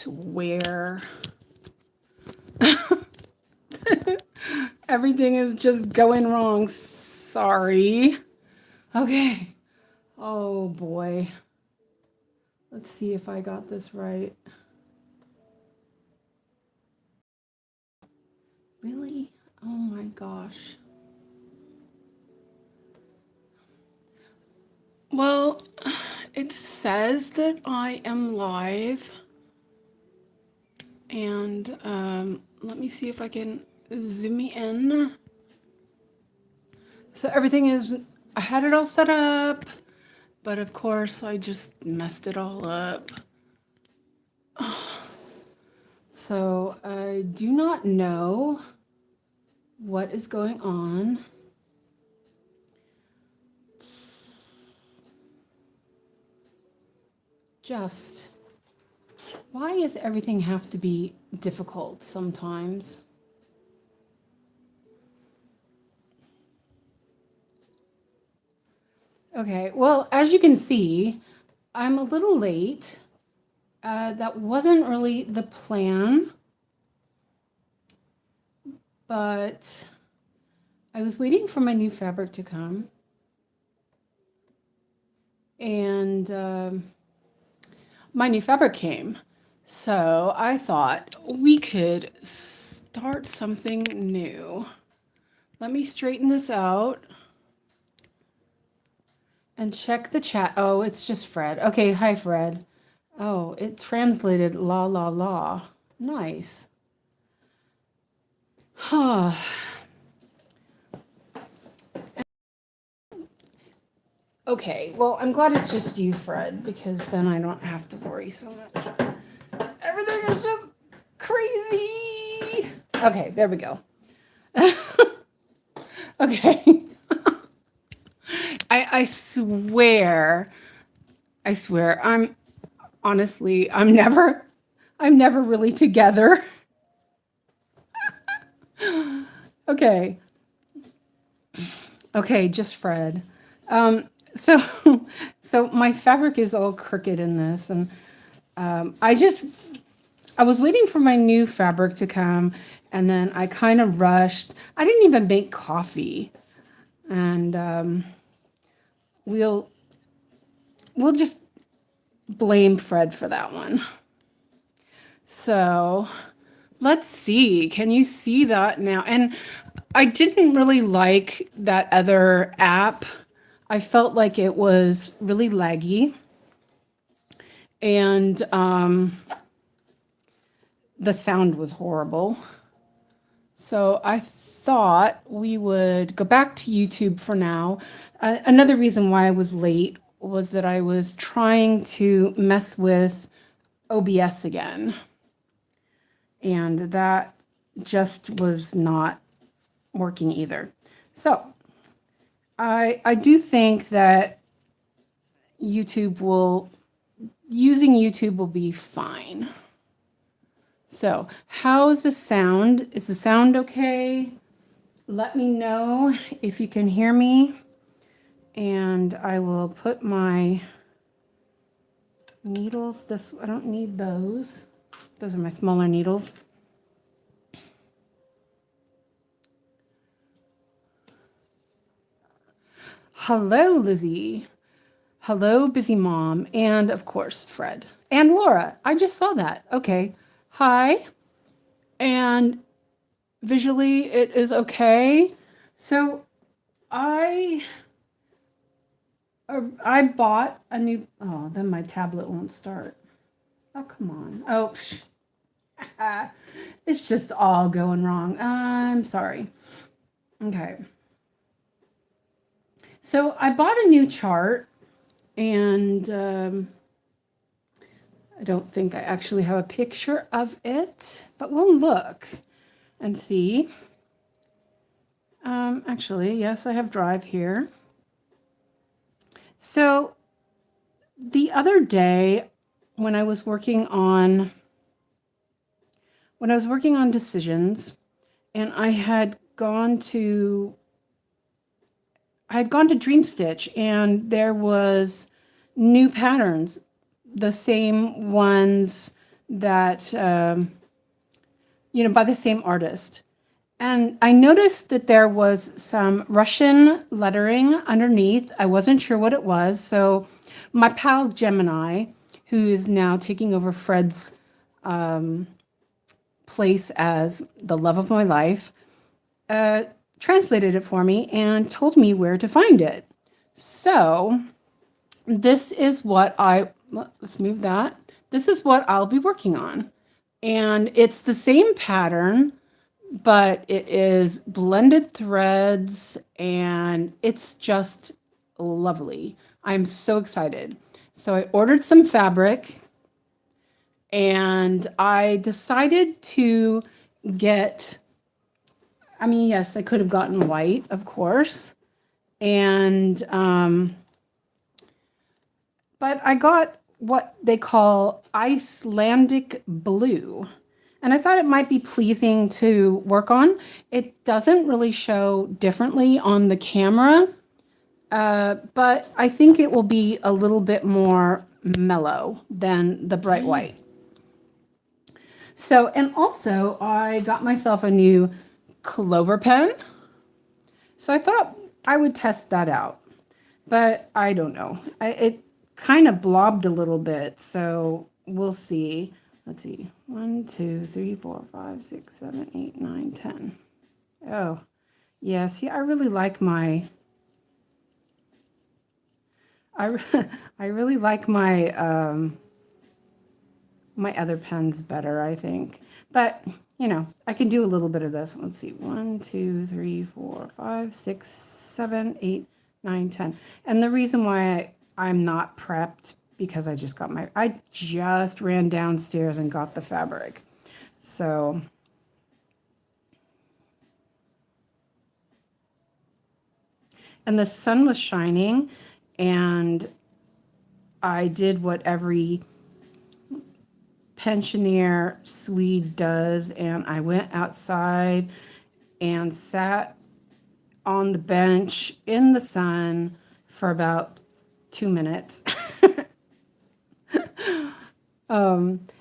swear. Everything is just going wrong. Sorry. Okay. Oh boy. Let's see if I got this right. Really? Oh my gosh. Well, it says that I am live. And let me see if I can zoom me in. So everything is, I had it all set up, but of course I just messed it all up. So I do not know what is going on. Just, why does everything have to be difficult sometimes? Okay, well, as you can see, I'm a little late. That wasn't really the plan, but I was waiting for my new fabric to come. And my new fabric came. So I thought we could start something new. Let me straighten this out. And check the chat. Oh, it's just Fred. Okay, hi Fred. Oh, it translated la la la. Nice. Huh. Okay, well, I'm glad it's just you, Fred, because then I don't have to worry so much. Everything is just crazy. Okay, there we go. Okay. I swear, I'm never really together. Okay. Okay, just Fred. So my fabric is all crooked in this, and I was waiting for my new fabric to come, and then I kind of rushed. I didn't even make coffee, and we'll just blame Fred for that one. So let's see. Can you see that now? And I didn't really like that other app. I felt like it was really laggy, and the sound was horrible. So I thought we would go back to YouTube for now. Another reason why I was late was that I was trying to mess with OBS again, and that just was not working either. So I do think that using YouTube will be fine. So how's the sound? Is the sound okay? Let me know if you can hear me, and I will put my needles I don't need those. Those are my smaller needles. Hello, Lizzie. Hello, Busy Mom. And of course, Fred. And Laura. I just saw that. Okay. Hi. And visually, it is okay. So I bought a new... Oh, then my tablet won't start. Oh, come on. Oh, it's just all going wrong. I'm sorry. Okay. So I bought a new chart, and I don't think I actually have a picture of it, but we'll look and see. Actually, yes, I have Drive here. So the other day when I was working on decisions, and I had gone to Dream Stitch, and there was new patterns, the same ones that, by the same artist. And I noticed that there was some Russian lettering underneath. I wasn't sure what it was. So my pal Gemini, who is now taking over Fred's place as the love of my life, translated it for me and told me where to find it. So this is what let's move that. This is what I'll be working on. And it's the same pattern, but it is blended threads and it's just lovely. I'm so excited. So I ordered some fabric and I decided to get, yes, I could have gotten white, of course. And, but I got what they call Icelandic blue. And I thought it might be pleasing to work on. It doesn't really show differently on the camera, but I think it will be a little bit more mellow than the bright white. So, and also I got myself a new Clover pen. So I thought I would test that out, but I don't know. It kind of blobbed a little bit, so we'll see. Let's see. 1, 2, 3, 4, 5, 6, 7, 8, 9, 10. Oh, yeah. See, I really like my. I really like my my other pens better, I think. But I can do a little bit of this. Let's see. 1, 2, 3, 4, 5, 6, 7, 8, 9, 10. And the reason why I'm not prepped, because I just ran downstairs and got the fabric. So and the sun was shining and I did what every pensioner Swede does, and I went outside and sat on the bench in the sun for about 2 minutes.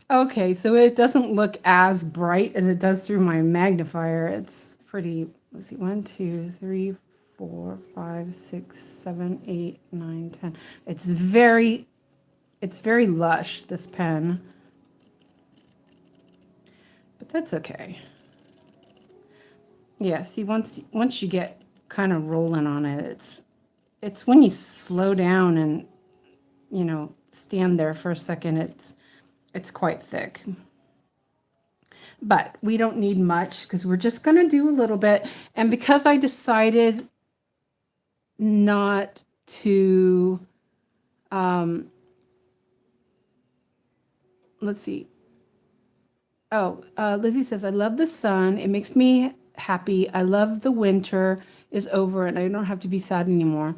Okay, so it doesn't look as bright as it does through my magnifier. It's pretty, let's see, 1, 2, 3, 4, 5, 6, 7, 8, 9, 10. It's very lush, this pen. But that's okay. Yeah, see, once you get kind of rolling on it, it's when you slow down and, stand there for a second, it's quite thick. But we don't need much because we're just going to do a little bit. And because I decided not to, let's see. Oh, Lizzie says, I love the sun. It makes me happy. I love the winter is over and I don't have to be sad anymore.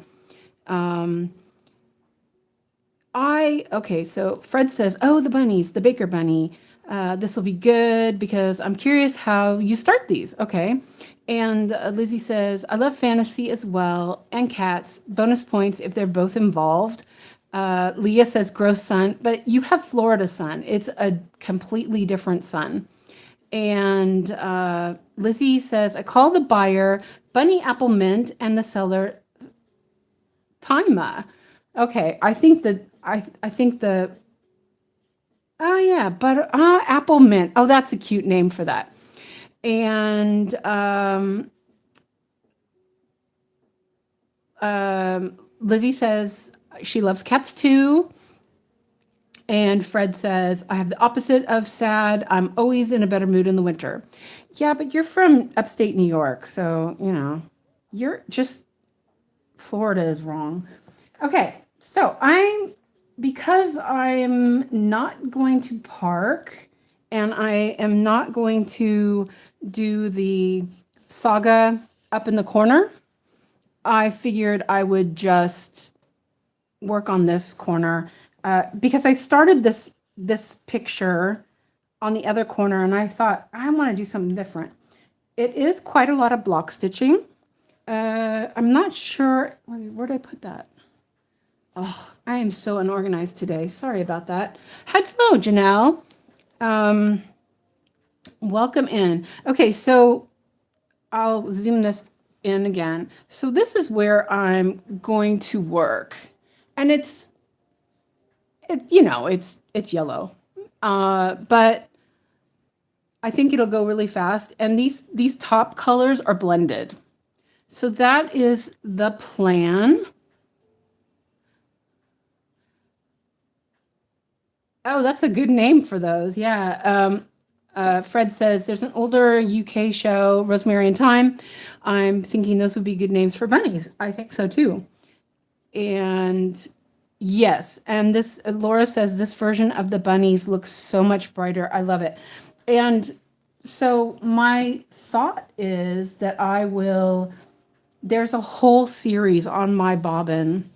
Okay, so Fred says, oh, the bunnies, the Baker bunny. This will be good because I'm curious how you start these. Okay. And Lizzie says, I love fantasy as well and cats. Bonus points if they're both involved. Leah says, gross sun, but you have Florida sun. It's a completely different sun. And Lizzie says, I call the buyer Bunny Apple Mint and the seller Tima. Okay, I think the oh yeah, but Apple Mint. Oh, that's a cute name for that. And Lizzie says she loves cats too. And Fred says, I have the opposite of sad. I'm always in a better mood in the winter. Yeah, but you're from upstate New York, so, you're just, Florida is wrong. Okay, so because I'm not going to park and I am not going to do the saga up in the corner, I figured I would just work on this corner because I started this picture on the other corner and I thought I want to do something different. It is quite a lot of block stitching. I'm not sure. Where did I put that? Oh, I am so unorganized today. Sorry about that. Hello, Janelle. Welcome in. Okay, so I'll zoom this in again. So this is where I'm going to work. And it's it's yellow. But I think it'll go really fast. And these top colors are blended. So that is the plan. Oh, that's a good name for those. Yeah. Fred says there's an older UK show, Rosemary and Thyme. I'm thinking those would be good names for bunnies. I think so too. And yes, and this Laura says this version of the bunnies looks so much brighter. I love it. And so my thought is that there's a whole series on my bobbin,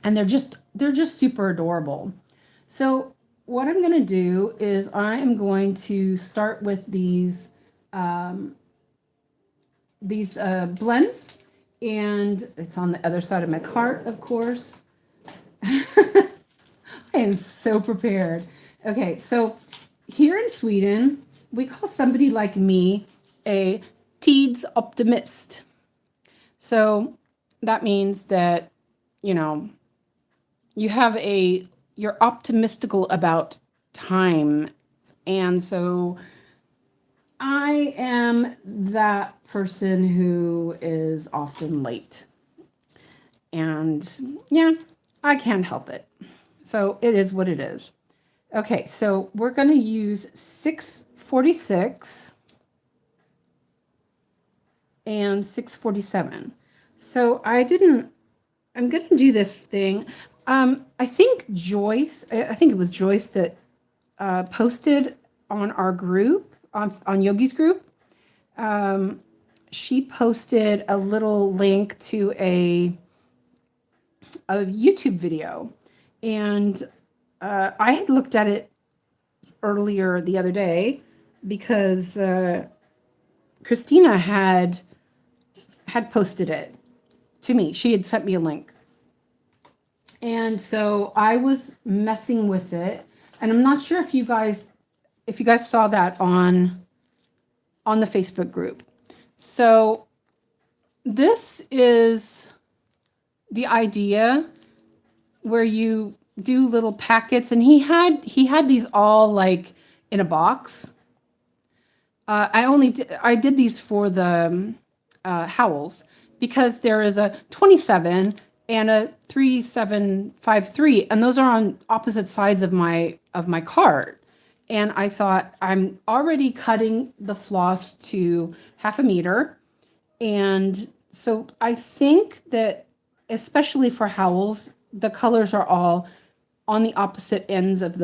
and they're just super adorable. So what I'm going to do is I am going to start with these blends, and it's on the other side of my cart, of course. I am so prepared. Okay, so here in Sweden, we call somebody like me a tidsoptimist. So that means that, you're optimistical about time. And so I am that person who is often late. And yeah, I can't help it. So it is what it is. Okay, so we're going to use 646 and 647. So I'm going to do this thing. I think it was Joyce that posted on our group, on Yogi's group. She posted a little link to a YouTube video. And I had looked at it earlier the other day because Christina had posted it to me. She had sent me a link. And so I was messing with it. And I'm not sure if you guys saw that on the Facebook group. So this is the idea where you do little packets, and he had these all like in a box. I did these for the Howells because there is a 27 and a 3753, and those are on opposite sides of my cart. And I thought, I'm already cutting the floss to 0.5 meter. And so I think that especially for Howells, the colors are all on the opposite ends of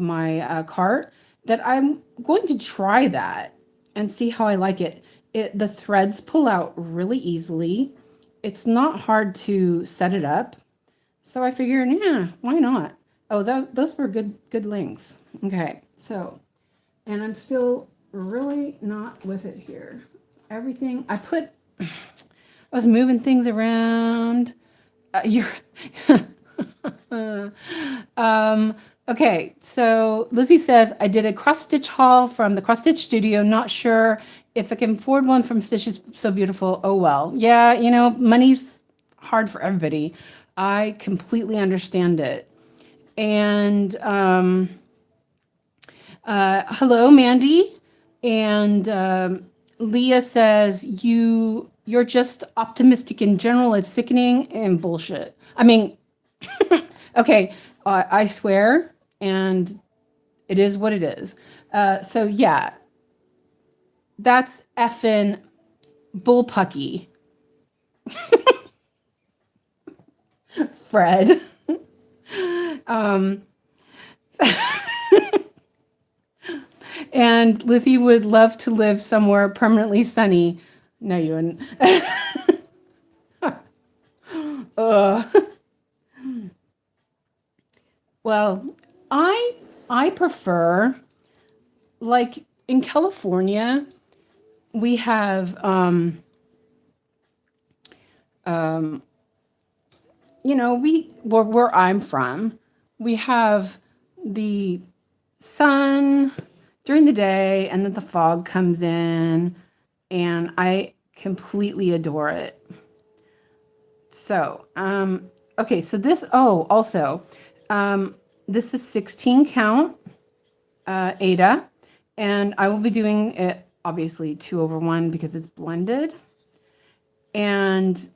my cart, that I'm going to try that and see how I like it. The threads pull out really easily. It's not hard to set it up. So I figured, yeah, why not? Oh, those were good links. Okay, so, and I'm still really not with it here. Everything I was moving things around. Okay, so Lizzie says, I did a cross stitch haul from the cross stitch studio. Not sure if I can afford one from Stitches So Beautiful. Oh, well. Yeah, money's hard for everybody. I completely understand it. And hello, Mandy. And Leah says, you're just optimistic in general. It's sickening and bullshit. I mean, okay, I swear, and it is what it is. So yeah, that's effing bullpucky. Fred. And Lizzie would love to live somewhere permanently sunny. No, you wouldn't. Well, I prefer, like in California, we have where I'm from, we have the sun during the day, and then the fog comes in, and I completely adore it. So, okay, so this, also, this is 16 count Ada, and I will be doing it obviously 2/1 because it's blended. And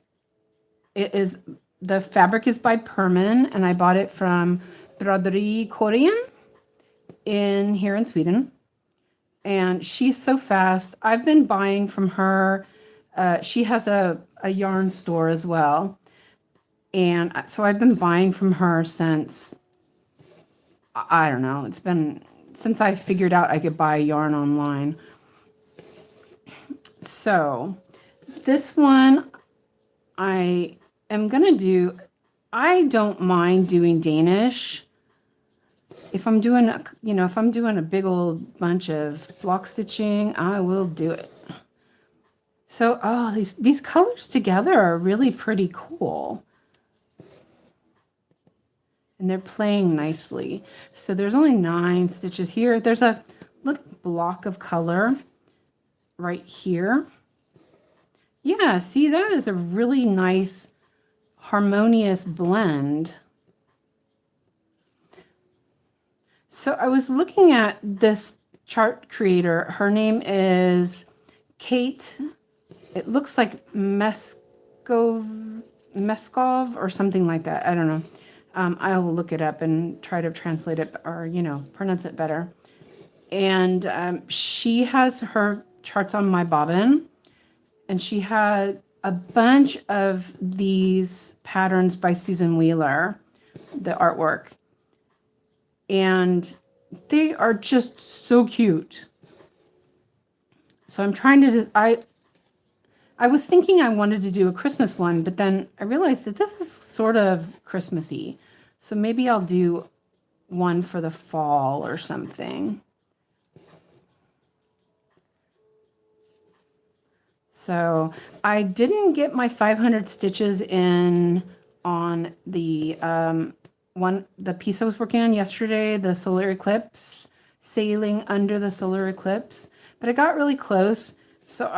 the fabric is by Perman, and I bought it from Broderi Korean here in Sweden. And she's so fast. I've been buying from her. She has a yarn store as well. And so I've been buying from her since, I don't know, it's been since I figured out I could buy yarn online. So this one I am going to do, I don't mind doing Danish. If I'm doing, if I'm doing a big old bunch of block stitching, I will do it. So, these colors together are really pretty cool. And they're playing nicely. So there's only 9 stitches here. There's a little block of color right here. Yeah, see, that is a really nice, harmonious blend. So I was looking at this chart creator. Her name is Kate. It looks like Meskov or something like that. I don't know. I will look it up and try to translate it or, pronounce it better. And she has her charts on my bobbin. And she had a bunch of these patterns by Susan Wheeler, the artwork. And they are just so cute. So I'm trying to, I was thinking I wanted to do a Christmas one, but then I realized that this is sort of Christmassy. So maybe I'll do one for the fall or something. So I didn't get my 500 stitches in on the the piece I was working on yesterday, the solar eclipse, sailing under the solar eclipse, but I got really close. So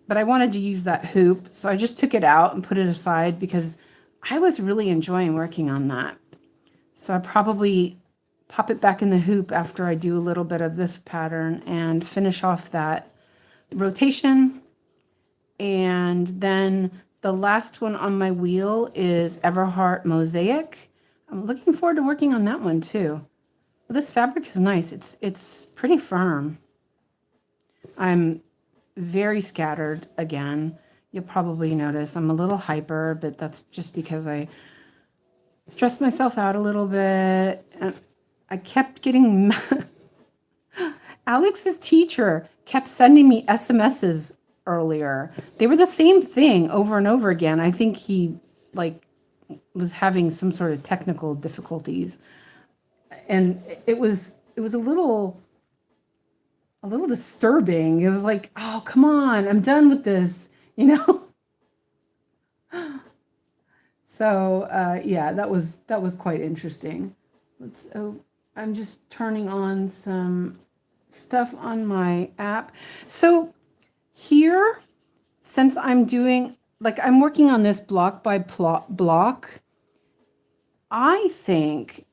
but I wanted to use that hoop, so I just took it out and put it aside because I was really enjoying working on that. So I probably pop it back in the hoop after I do a little bit of this pattern and finish off that rotation. And then the last one on my wheel is Everhart Mosaic. I'm looking forward to working on that one too. Well, this fabric is nice. It's pretty firm. I'm very scattered again. You'll probably notice I'm a little hyper, but that's just because I stressed myself out a little bit. And I kept getting Alex's teacher kept sending me SMSs earlier. They were the same thing over and over again. I think he was having some sort of technical difficulties, and it was a little disturbing. It was like, oh, come on, I'm done with this, So yeah, that was quite interesting. I'm just turning on some stuff on my app. So here, since I'm doing, I'm working on this block by block, I think,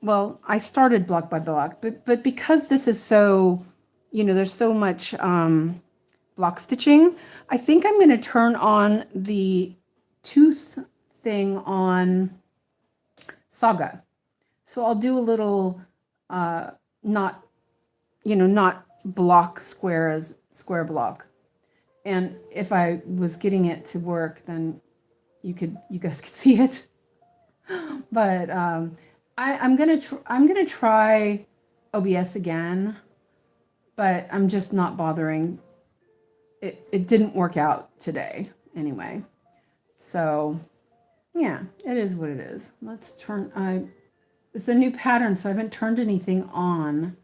well, I started block by block, but because this is so, there's so much block stitching, I think I'm going to turn on the tooth thing on Saga. So I'll do a little, not block square as square block. And if I was getting it to work, then you guys could see it. But I'm gonna try OBS again, but I'm just not bothering. It didn't work out today anyway. So yeah, it is what it is. Let's turn. It's a new pattern, so I haven't turned anything on.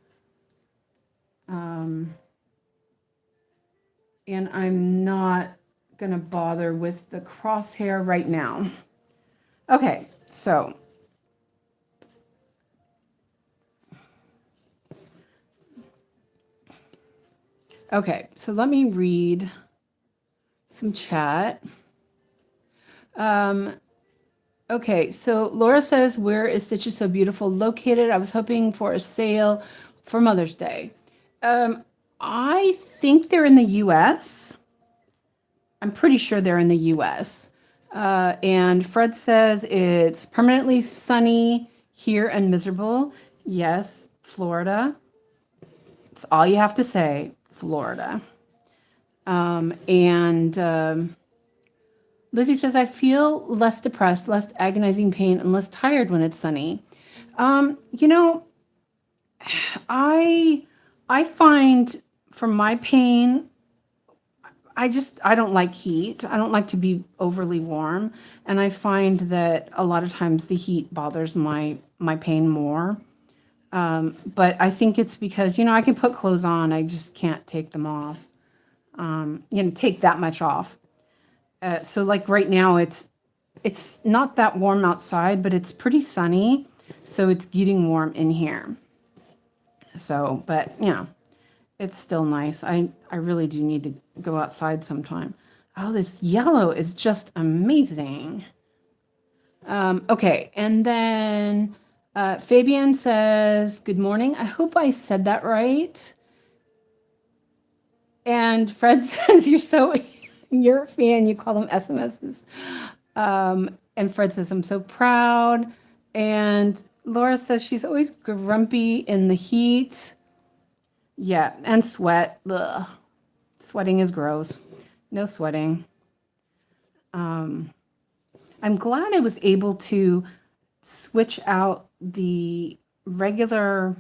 And I'm not going to bother with the crosshair right now. Okay, so Okay, so let me read some chat. Okay, so Laura says, where is Stitches So Beautiful located? I was hoping for a sale for Mother's Day. I think they're in the US. I'm pretty sure they're in the US. And Fred says it's permanently sunny here and miserable. Yes, Florida. It's all you have to say, Florida. Lizzie says, I feel less depressed, less agonizing pain, and less tired when it's sunny. You know, I find for my pain, I don't like heat. I don't like to be overly warm. And I find that a lot of times the heat bothers my pain more. But I think it's because, I can put clothes on. I just can't take them off. Take that much off. So like right now it's not that warm outside, but it's pretty sunny. So it's getting warm in here. So, but it's still nice. I really do need to go outside sometime. Oh, this yellow is just amazing. Okay, and then Fabian says, good morning. I hope I said that right. And Fred says, you're a fan, you call them SMSs. And Fred says, I'm so proud. And Laura says she's always grumpy in the heat. Yeah, and sweat. Ugh. Sweating is gross. No sweating. I'm glad I was able to switch out the regular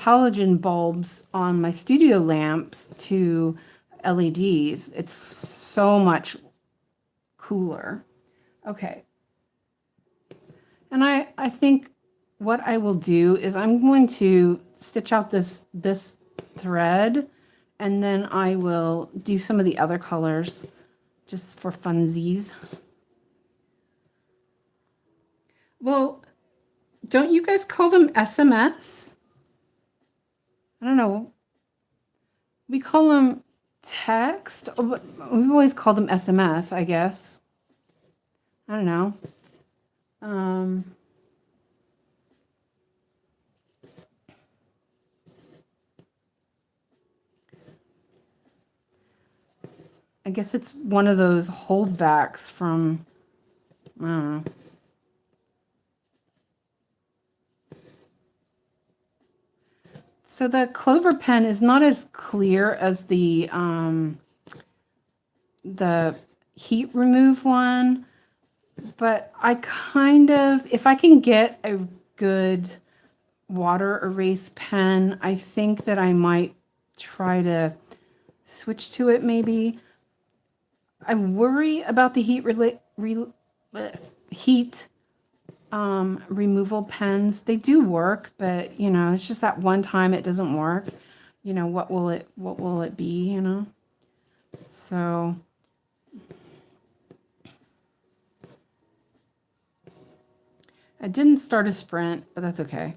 halogen bulbs on my studio lamps to LEDs. It's so much cooler. Okay. And I think what I will do is I'm going to stitch out this thread, and then I will do some of the other colors just for funsies. Well, don't you guys call them SMS? I don't know. We call them text. We've always called them SMS, I guess. I don't know. I guess it's one of those holdbacks from, I don't know. So the Clover pen is not as clear as the heat remove one, but I kind of, if I can get a good water erase pen, I think that I might try to switch to it maybe. I worry about the heat removal pens. They do work, but it's just that one time it doesn't work. What will it be, So I didn't start a sprint, but that's okay.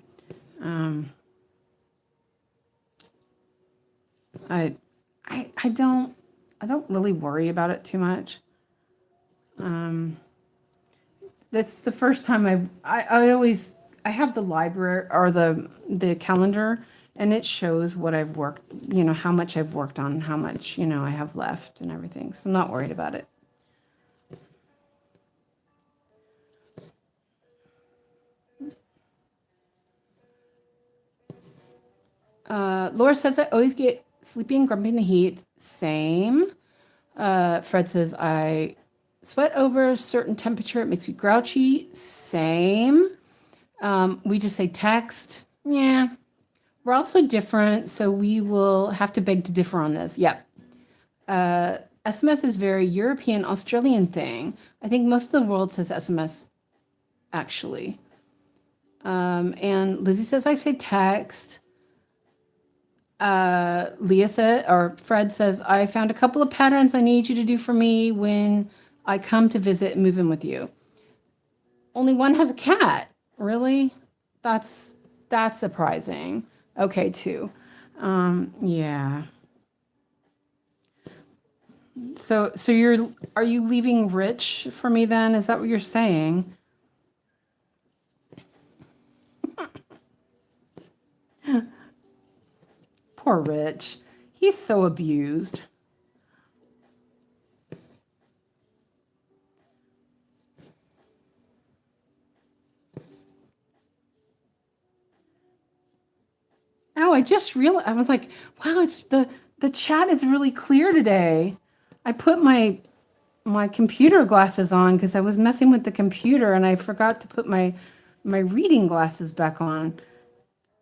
I don't really worry about it too much. That's the first time I have the library or the calendar, and it shows what I've worked, how much I've worked on, how much, I have left and everything. So I'm not worried about it. Laura says, I always get sleepy and grumpy in the heat. Same. Fred says, I sweat over a certain temperature. It makes me grouchy. Same. We just say text. Yeah. We're also different, so we will have to beg to differ on this. Yep. SMS is very European, Australian thing. I think most of the world says SMS, actually. And Lizzie says, I say text. Leah said, or Fred says, I found a couple of patterns I need you to do for me when I come to visit and move in with you. Only one has a cat. Really? That's surprising. Okay, two. Yeah. So are you leaving Rich for me then? Is that what you're saying? Poor Rich. He's so abused. Oh, I just realized, I was like, wow, it's the chat is really clear today. I put my computer glasses on because I was messing with the computer and I forgot to put my reading glasses back on.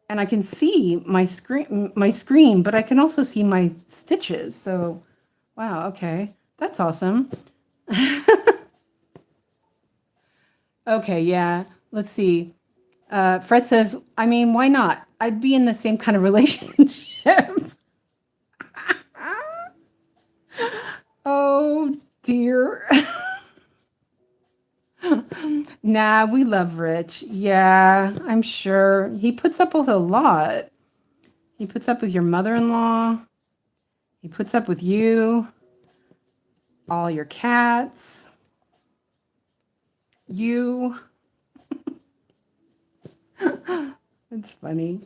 And I can see my screen, but I can also see my stitches. So, wow, okay. That's awesome. Okay, yeah. Let's see. Fred says, I mean, why not? I'd be in the same kind of relationship. Oh, dear. Nah, we love Rich. Yeah, I'm sure. He puts up with a lot. He puts up with your mother-in-law. He puts up with you, all your cats, you. It's funny.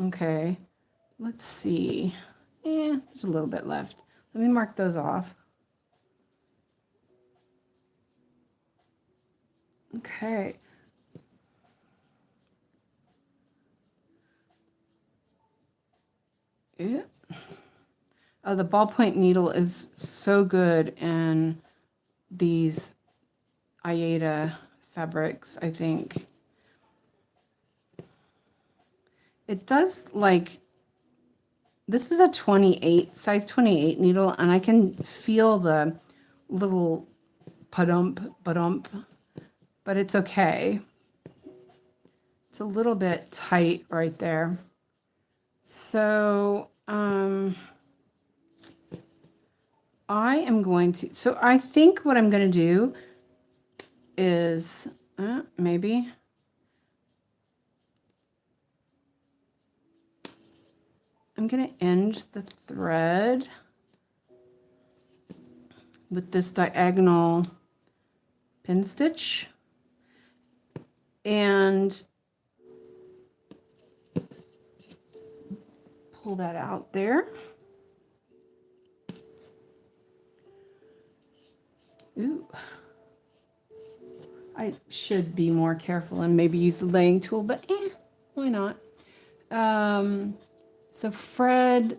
Okay, let's see. There's a little bit left. Let me mark those off. Okay. Yeah. Oh, the ballpoint needle is so good in these Aida fabrics, I think. It does like, this is a 28, size 28 needle, and I can feel the little padump, but it's okay. It's a little bit tight right there. So, I am going to, so I think what I'm going to do is, maybe, I'm going to end the thread with this diagonal pin stitch and pull that out there. Ooh. I should be more careful and maybe use the laying tool, but why not? So Fred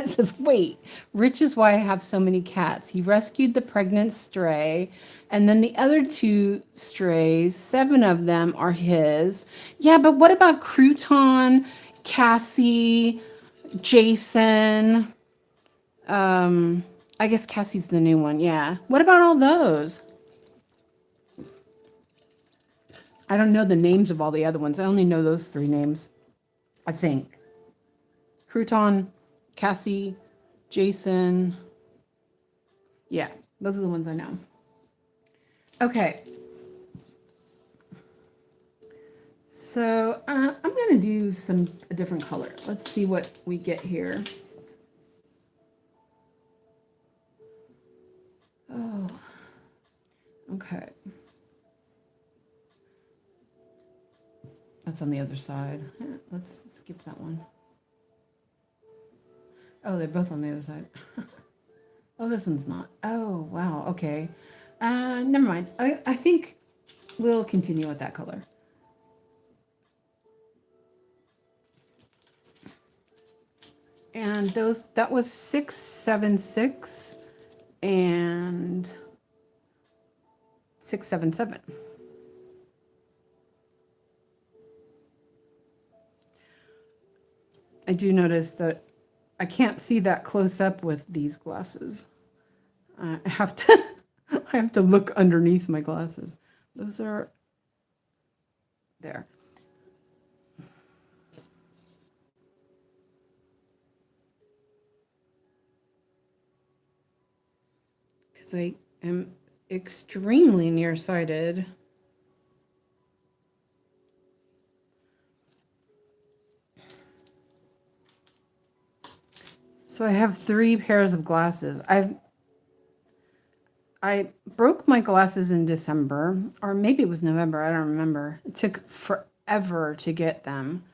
says, wait, Rich is why I have so many cats. He rescued the pregnant stray, and then the other 2 strays, 7 of them are his. Yeah, but what about Crouton, Cassie, Jason? I guess Cassie's the new one, yeah. What about all those? I don't know the names of all the other ones. I only know those 3 names, I think. Crouton, Cassie, Jason. Yeah, those are the ones I know. Okay. So I'm going to do a different color. Let's see what we get here. Oh, okay. That's on the other side. Let's skip that one. Oh, they're both on the other side. Oh, this one's not. Oh, wow. Okay. Never mind. I think we'll continue with that color. And that was 676 and 677. I do notice that I can't see that close up with these glasses. I have to look underneath my glasses. Those are there. Because I am extremely nearsighted. So I have 3 pairs of glasses. I broke my glasses in December, or maybe it was November, I don't remember. It took forever to get them.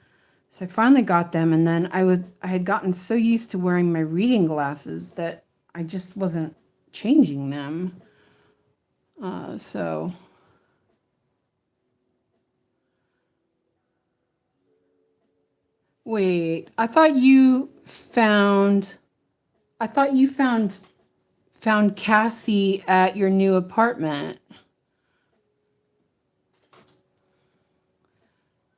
So I finally got them, and then I had gotten so used to wearing my reading glasses that I just wasn't changing them. So wait, I thought you found Cassie at your new apartment.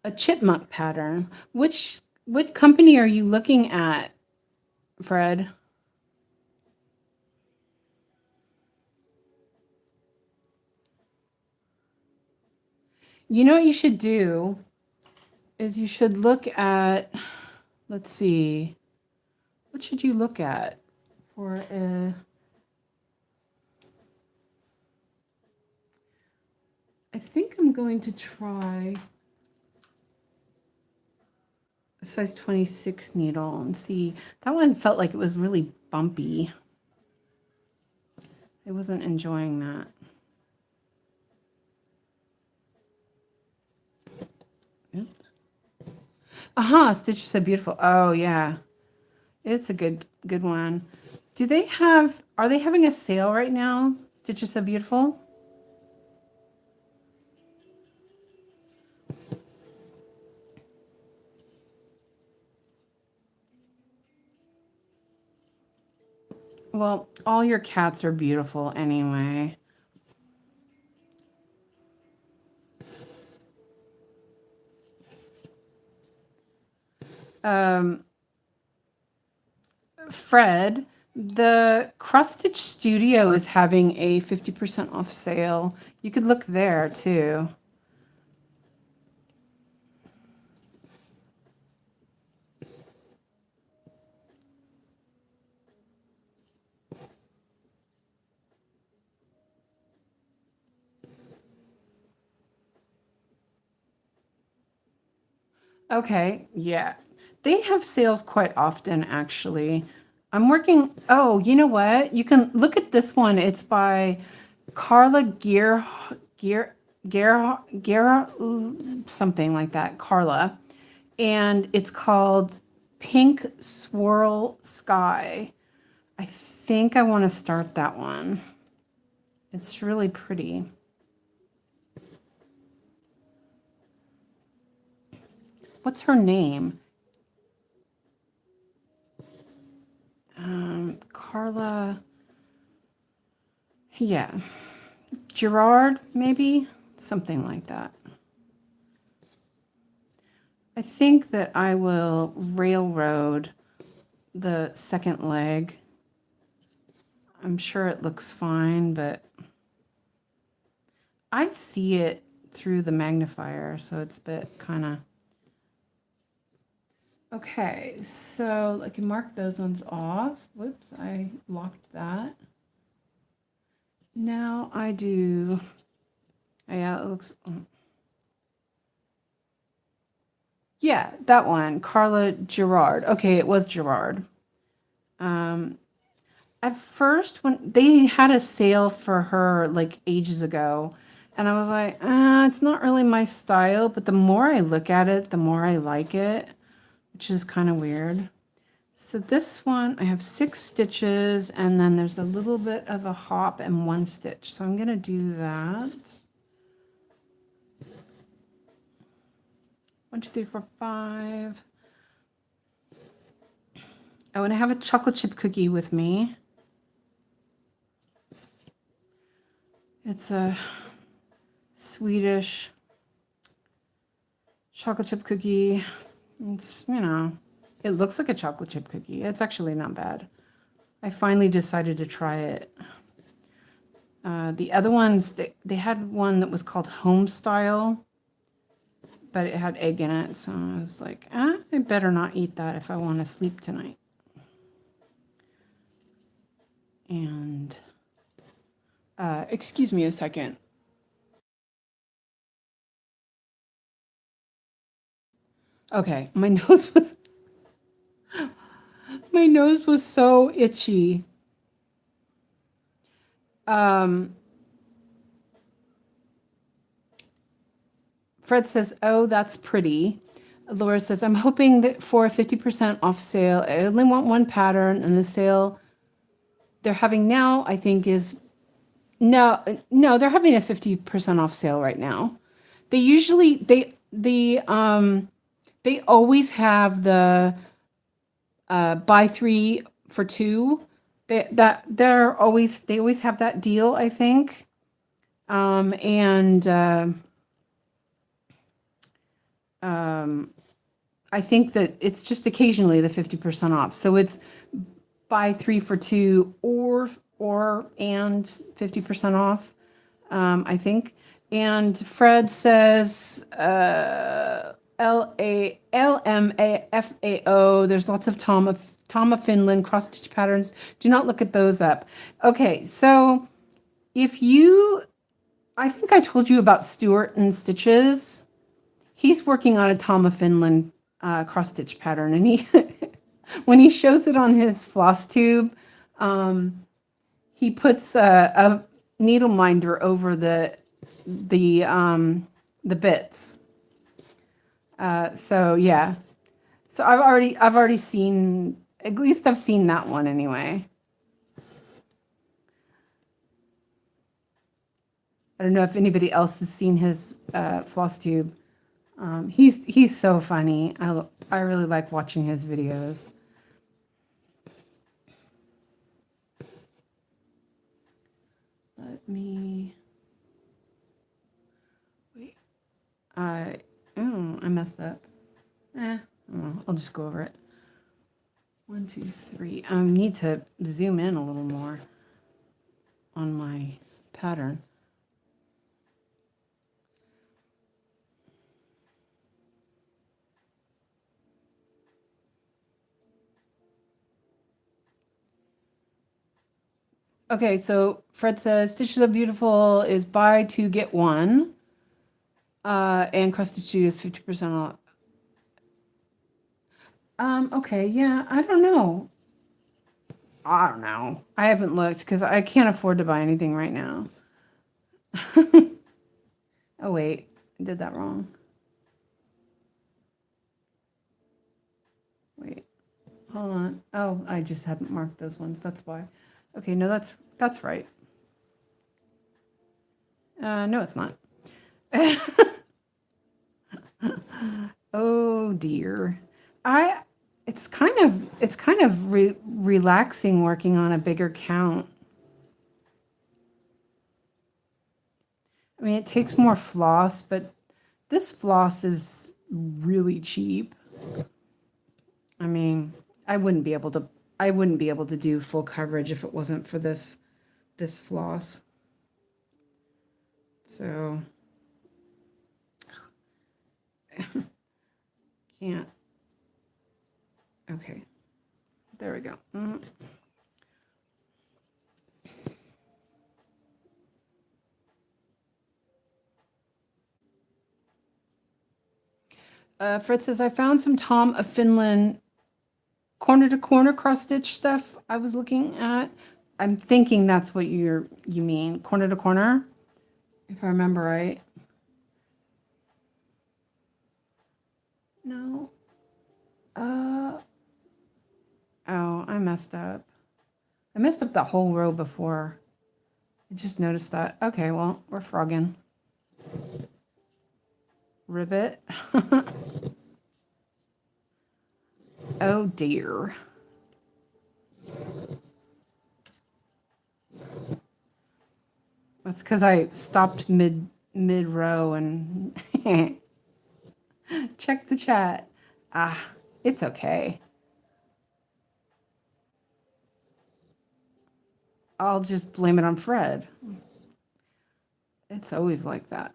A chipmunk pattern. What company are you looking at, Fred? You know what you should do is you should look at, let's see, what should you look at for a, I think I'm going to try a size 26 needle and see. That one felt like it was really bumpy. I wasn't enjoying that. Aha, Stitch So Beautiful. Oh yeah. It's a good one. Are they having a sale right now? Stitch So Beautiful? Well, all your cats are beautiful anyway. Fred, the Cross Stitch Studio is having a 50% off sale. You could look there too. Okay, yeah. They have sales quite often, actually. I'm working. Oh, you know what? You can look at this one. It's by Carla Gear, something like that. Carla. And it's called Pink Swirl Sky. I think I want to start that one. It's really pretty. What's her name? Carla. Yeah. Gerard, maybe? Something like that. I think that I will railroad the second leg. I'm sure it looks fine, but I see it through the magnifier, so it's a bit kind of... Okay, so I can mark those ones off. Whoops, I locked that. Now I do... Yeah, it looks... Yeah, that one, Carla Gerard. Okay, it was Gerard. At first, when they had a sale for her like ages ago, and I was like, it's not really my style, but the more I look at it, the more I like it, which is kind of weird. So this one, I have 6 stitches, and then there's a little bit of a hop and 1 stitch. So I'm going to do that. 1, 2, 3, 4, 5. Oh, and I have a chocolate chip cookie with me. It's a Swedish chocolate chip cookie. It's, you know, it looks like a chocolate chip cookie. It's actually not bad. I finally decided to try it. The other ones, they had one that was called Home Style, but it had egg in it. So I was like, I better not eat that if I want to sleep tonight. And excuse me a second. Okay, my nose My nose was so itchy. Fred says, oh, that's pretty. Laura says, I'm hoping that for a 50% off sale. I only want one pattern, and the sale they're having now, I think, is no, they're having a 50% off sale right now. They usually they always have the buy 3 for 2. They always have that deal, I think. I think that it's just occasionally the 50% off. So it's buy 3 for 2 and 50% off, I think. And Fred says LMAFAO. There's lots of Tom of Finland cross stitch patterns. Do not look at those up. Okay, so if you, I think I told you about Stuart and Stitches. He's working on a Tom of Finland cross stitch pattern, and he when he shows it on his floss tube, he puts a needle minder over the bits. So yeah, so I've already seen, at least I've seen that one anyway. I don't know if anybody else has seen his floss tube. He's so funny. I really like watching his videos. Let me wait. I messed up. I'll just go over it. 1, 2, 3. I need to zoom in a little more on my pattern. Okay, so Fred says Stitches Are Beautiful is buy 2 get 1, and Cross Stitch Studio is 50% off. Okay, yeah, I don't know. I haven't looked because I can't afford to buy anything right now. Oh wait, I did that wrong. Wait, hold on. Oh, I just haven't marked those ones. That's why. Okay, no, that's right. No, it's not. Oh dear. It's kind of relaxing working on a bigger count. I mean, it takes more floss, but this floss is really cheap. I mean, I wouldn't be able to do full coverage if it wasn't for this floss. So can't. Okay, there we go. Fred says, I found some Tom of Finland corner to corner cross stitch stuff I was looking at. I'm thinking that's what you mean, corner to corner, if I remember right. No. Oh, I messed up. I messed up the whole row before. I just noticed that. Okay, well, we're frogging. Ribbit. Oh dear. That's because I stopped mid row and check the chat. It's okay. I'll just blame it on Fred. It's always like that.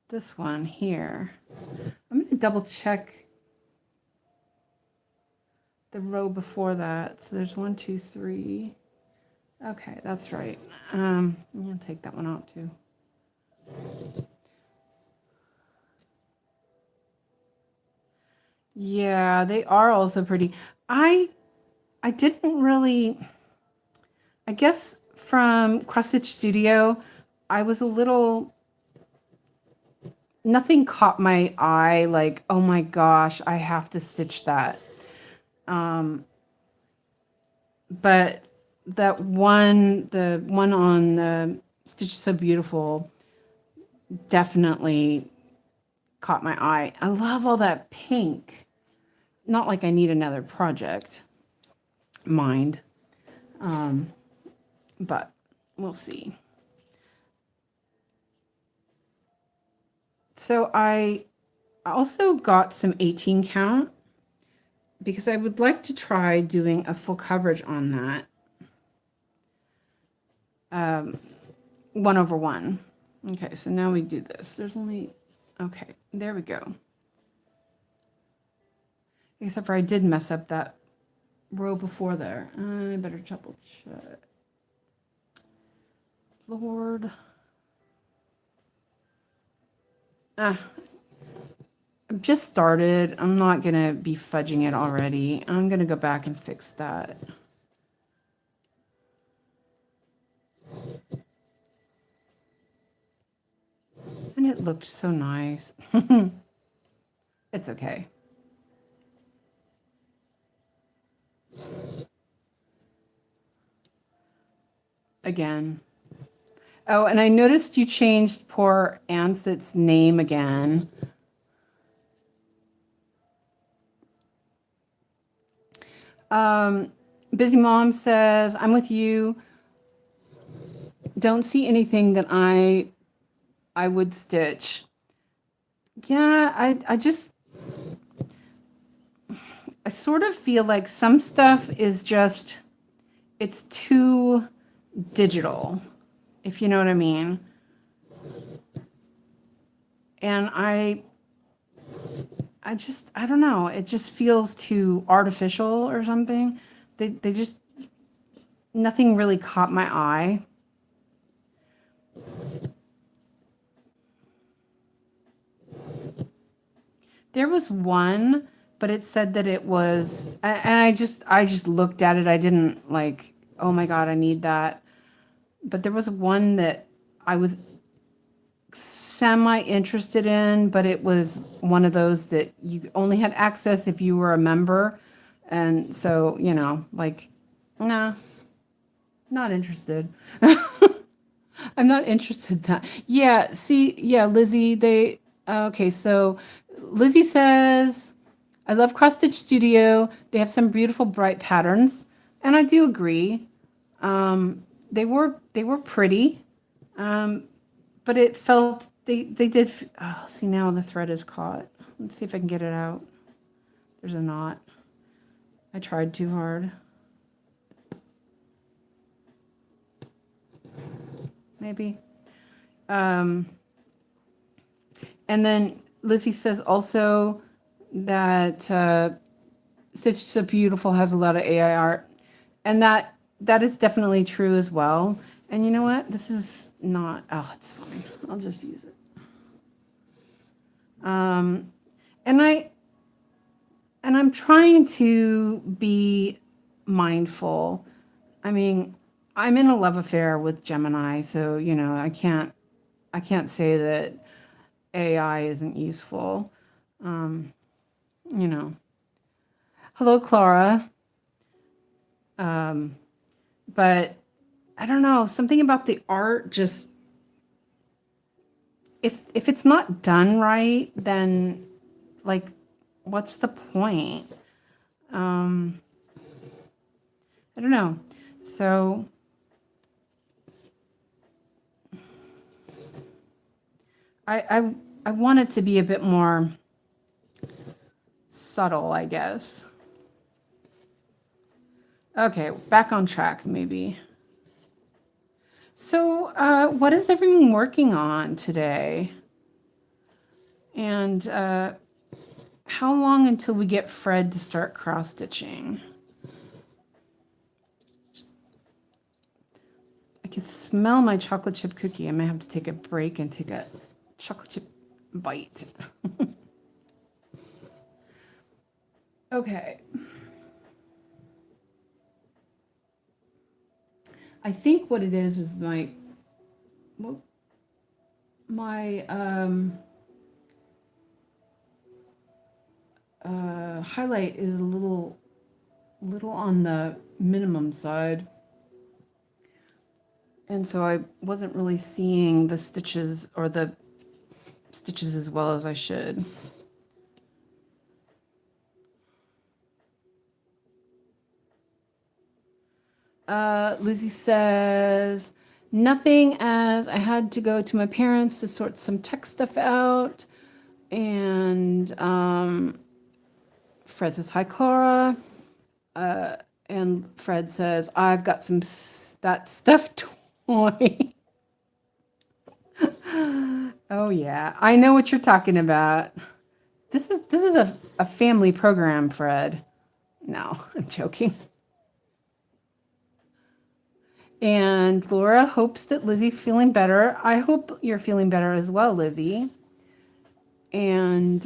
This one here. I'm going to double check the row before that. So there's 1, 2, 3. Okay, that's right. I'm going to take that one out too. Yeah, they are also pretty. I I didn't really, I guess from Cross Stitch Studio, I was a little, nothing caught my eye like, oh my gosh, I have to stitch that. But the one on Stitch So Beautiful definitely caught my eye. I love all that pink. Not like I need another project, mind, but we'll see. So I also got some 18 count because I would like to try doing a full coverage on that. 1/1. Okay, so now we do this. There's only, okay, there we go. Except for I did mess up that row before there. I better double check. Lord. I've just started. I'm not going to be fudging it already. I'm going to go back and fix that. And it looked so nice. It's okay. Again. Oh, and I noticed you changed poor Ansit's name again. Busy Mom says, I'm with you. Don't see anything that I would stitch. Yeah, I sort of feel like some stuff is just, it's too digital, if you know what I mean. And I don't know, it just feels too artificial or something. They just, nothing really caught my eye. There was one, but it said that it was, and I just looked at it. I didn't like, oh my God, I need that. But there was one that I was semi interested in, but it was one of those that you only had access if you were a member. And so, you know, like, nah, not interested. I'm not interested in that. Yeah, see, yeah, Lizzie, they, okay, so Lizzie says, I love Cross Stitch Studio. They have some beautiful bright patterns. And I do agree. They were pretty. But it felt, they did, oh, see now the thread is caught. Let's see if I can get it out. There's a knot. I tried too hard. Maybe. And then Lizzie says also that Stitch So Beautiful has a lot of AI art. And that is definitely true as well. And you know what? This is not, oh, it's fine. I'll just use it. And I'm trying to be mindful. I mean, I'm in a love affair with Gemini, so, you know, I can't say that AI isn't useful. You know. Hello, Clara. But I don't know, something about the art just, if it's not done right, then like, what's the point? I don't know. So I want it to be a bit more subtle, I guess. Okay, back on track, maybe. So, what is everyone working on today? And how long until we get Fred to start cross stitching? I can smell my chocolate chip cookie. I might have to take a break and take a chocolate chip bite. Okay. I think what it is my highlight is a little on the minimum side. And so I wasn't really seeing the stitches or the stitches as well as I should. Lizzie says, nothing, as I had to go to my parents to sort some tech stuff out. And Fred says, hi, Clara. And Fred says, I've got that stuffed toy. Oh, yeah. I know what you're talking about. This is a family program, Fred. No, I'm joking. And Laura hopes that Lizzie's feeling better. I hope you're feeling better as well, Lizzie. And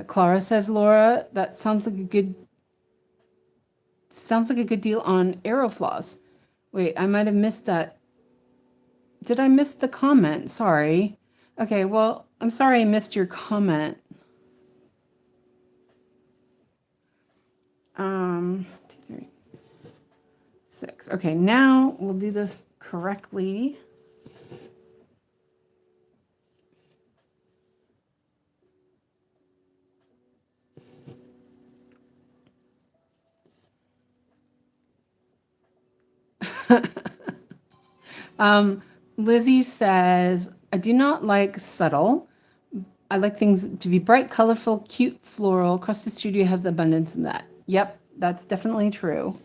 Clara says, Laura, that sounds like a good deal on Aerofloss. Wait, I might have missed that. Did I miss the comment? Sorry. Okay, well, I'm sorry I missed your comment. 2, 3, 6. Okay, now we'll do this correctly. Lizzie says, I do not like subtle. I like things to be bright, colorful, cute, floral. Crusted Studio has abundance in that. Yep, that's definitely true.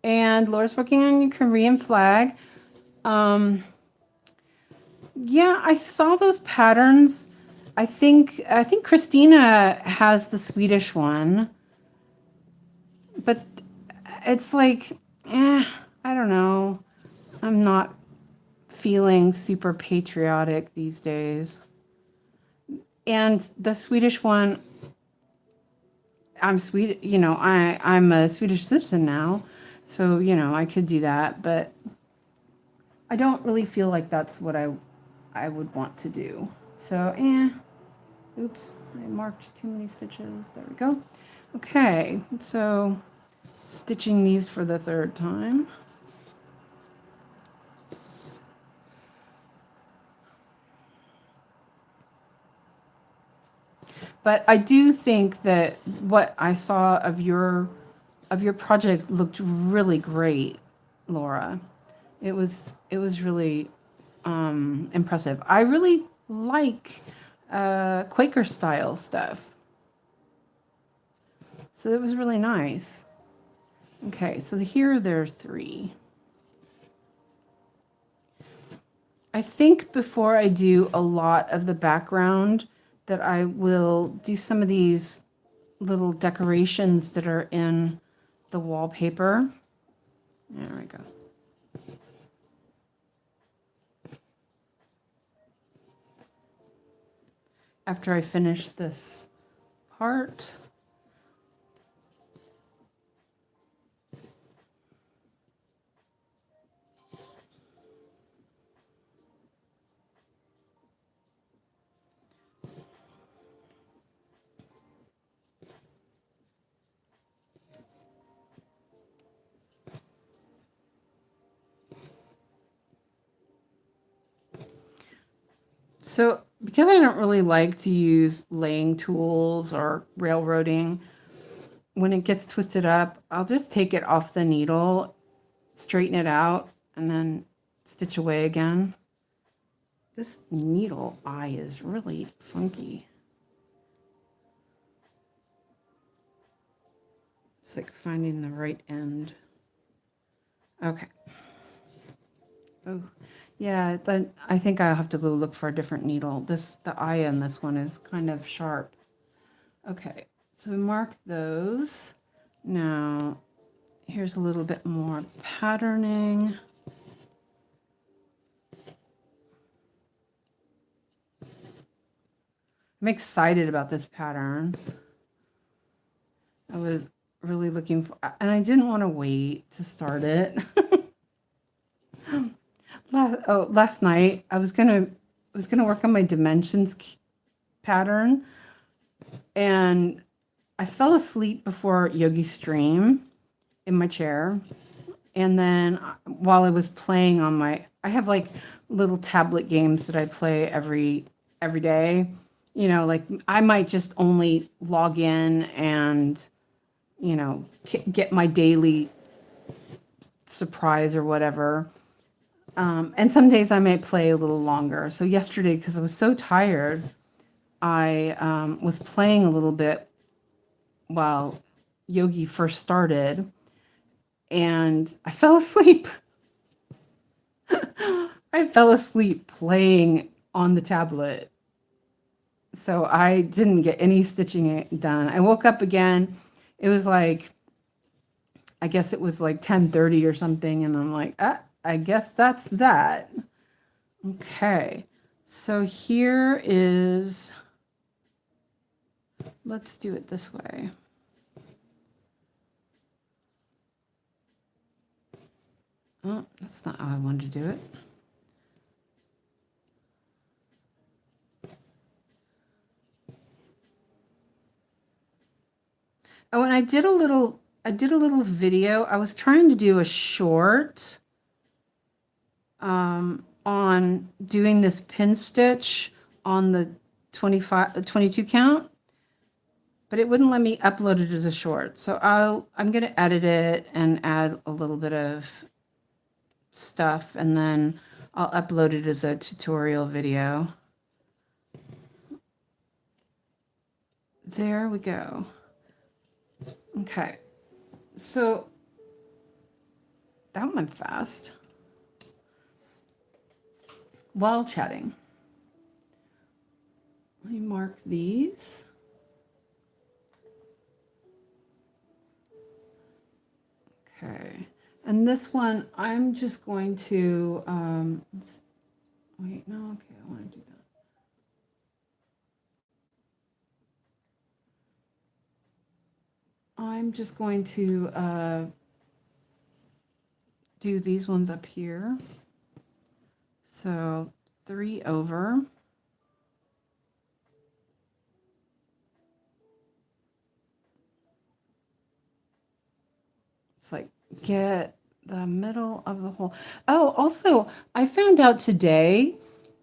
And Laura's working on your Korean flag. Yeah, I saw those patterns. I think Christina has the Swedish one. But it's like, I don't know. I'm not feeling super patriotic these days. And the Swedish one, I'm I'm a Swedish citizen now. So, I could do that, but I don't really feel like that's what I would want to do. So, oops, I marked too many stitches. There we go. Okay, so stitching these for the 3rd time. But I do think that what I saw of your project looked really great, Laura. It was really impressive. I really like Quaker style stuff. So it was really nice. Okay, so here there are 3. I think before I do a lot of the background that I will do some of these little decorations that are in the wallpaper. There we go. After I finish this part. So because I don't really like to use laying tools or railroading, when it gets twisted up, I'll just take it off the needle, straighten it out, and then stitch away again. This needle eye is really funky. It's like finding the right end. Okay. Oh, yeah, then I think I'll have to go look for a different needle. The eye in this one is kind of sharp. Okay, so we mark those. Now, here's a little bit more patterning. I'm excited about this pattern. I was really looking for, and I didn't want to wait to start it. Last night I was gonna work on my dimensions pattern, and I fell asleep before Yogi's stream in my chair. And then while I was playing on I have like little tablet games that I play every day. You know, like I might just only log in and, you know, get my daily surprise or whatever. And some days I may play a little longer. So yesterday, because I was so tired, I was playing a little bit while Yogi first started, and I fell asleep. I fell asleep playing on the tablet. So I didn't get any stitching done. I woke up again. It was like, I guess it was like 10:30 or something. And I'm like, I guess that's that. Okay. So here is, let's do it this way. Oh, that's not how I wanted to do it. Oh, and I did a little video. I was trying to do a short on doing this pin stitch on the 22 count, but it wouldn't let me upload it as a short. So I'm going to edit it and add a little bit of stuff, and then I'll upload it as a tutorial video. There we go. Okay, so that went fast. While chatting, let me mark these. Okay, and this one I'm just going to wait, no, okay, I want to do that. I'm just going to do these ones up here. So 3 over. It's like get the middle of the hole. Oh, also, I found out today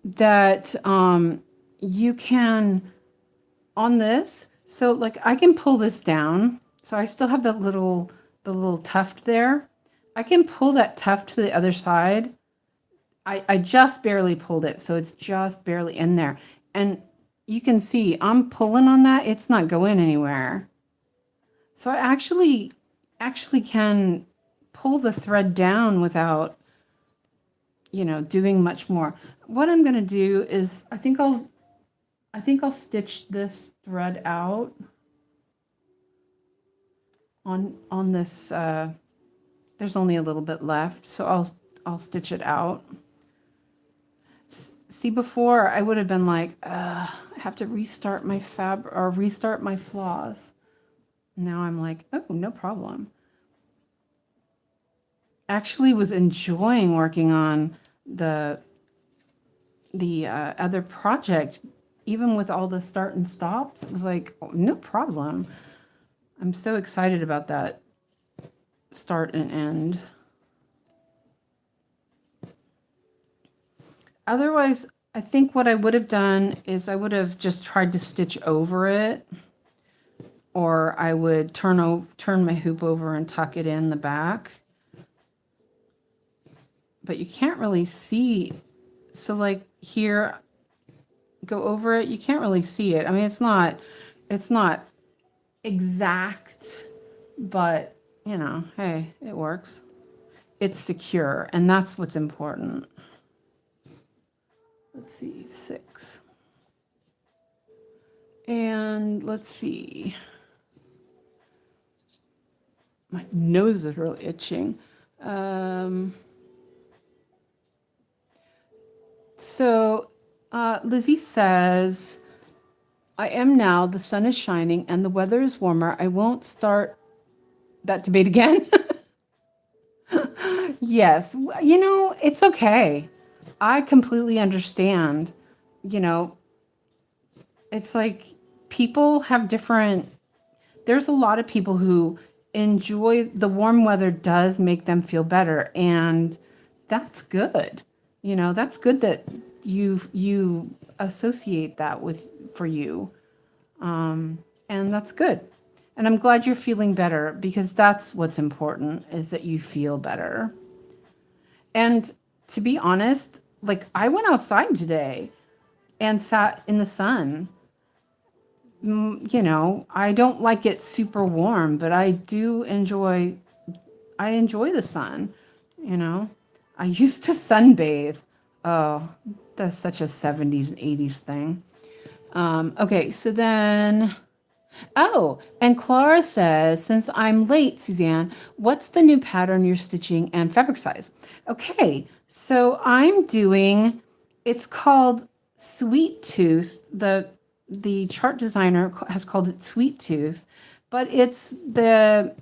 that you can, on this, so like I can pull this down. So I still have the little tuft there. I can pull that tuft to the other side. I just barely pulled it, so it's just barely in there. And you can see I'm pulling on that. It's not going anywhere. So I actually can pull the thread down without, you know, doing much more. What I'm going to do is I think I'll stitch this thread out on this. There's only a little bit left, so I'll stitch it out. See, before I would have been like, I have to restart my restart my floss. Now I'm like, oh, no problem. Actually was enjoying working on the other project, even with all the start and stops. It was like, oh, no problem. I'm so excited about that start and end. Otherwise, I think what I would have done is I would have just tried to stitch over it, or I would turn my hoop over and tuck it in the back. But you can't really see. So like here, go over it, you can't really see it. I mean, it's not exact, but you know, hey, it works. It's secure, and that's what's important. Let's see, 6. And let's see. My nose is really itching. So Lizzie says, I am now. The sun is shining and the weather is warmer. I won't start that debate again. Yes, it's okay. I completely understand. You know, it's like people have different, there's a lot of people who enjoy the warm weather does make them feel better. And that's good. That's good that you associate that with for you. And that's good. And I'm glad you're feeling better because that's what's important is that you feel better. And to be honest, like I went outside today and sat in the sun. I don't like it super warm, but I enjoy the sun, you know. I used to sunbathe. Oh, that's such a 70s and 80s thing. Okay, so then oh, and Clara says, since I'm late, Suzanne, what's the new pattern you're stitching and fabric size? Okay, so it's called Sweet Tooth. The chart designer has called it Sweet Tooth, but it's the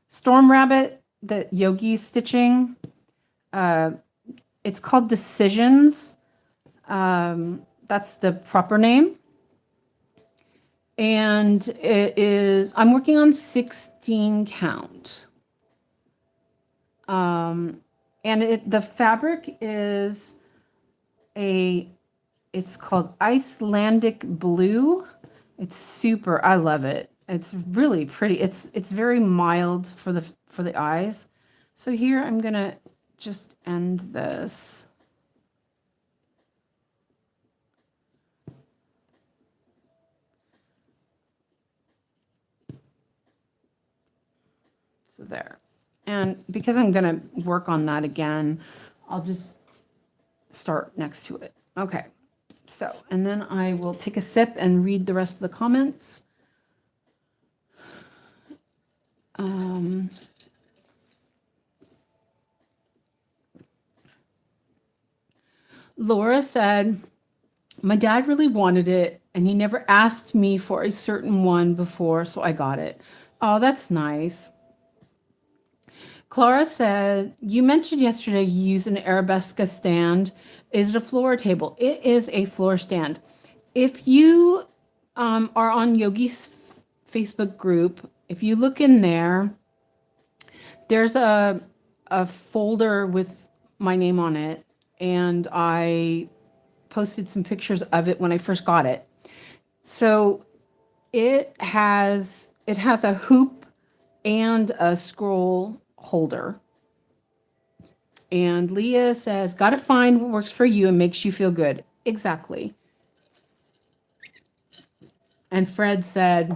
Storm Rabbit that Yogi's stitching. It's called Decisions. That's the proper name. And I'm working on 16 count. And the fabric is it's called Icelandic Blue. I love it. It's really pretty. It's very mild for the eyes. So here I'm gonna just end this. So there. And because I'm going to work on that again, I'll just start next to it. Okay. So, and then I will take a sip and read the rest of the comments. Laura said, my dad really wanted it and he never asked me for a certain one before, so I got it. Oh, that's nice. Clara said, you mentioned yesterday you use an arabesque stand. Is it a floor table? It is a floor stand. If you are on Yogi's Facebook group, if you look in there, there's a folder with my name on it. And I posted some pictures of it when I first got it. So it has a hoop and a scroll holder. And Leah says, gotta find what works for you and makes you feel good. Exactly. And Fred said,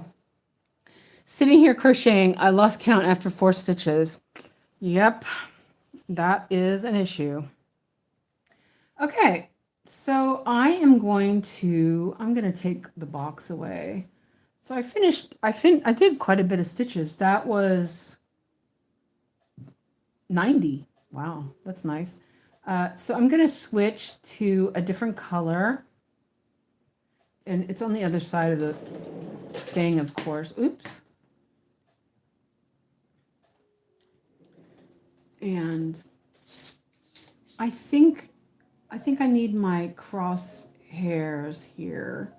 sitting here crocheting, I lost count after 4 stitches. Yep, that is an issue. Okay, so I'm going to take the box away. So I did quite a bit of stitches. That was 90. Wow, that's nice. So I'm going to switch to a different color. And it's on the other side of the thing, of course. Oops. And I think I need my cross hairs here.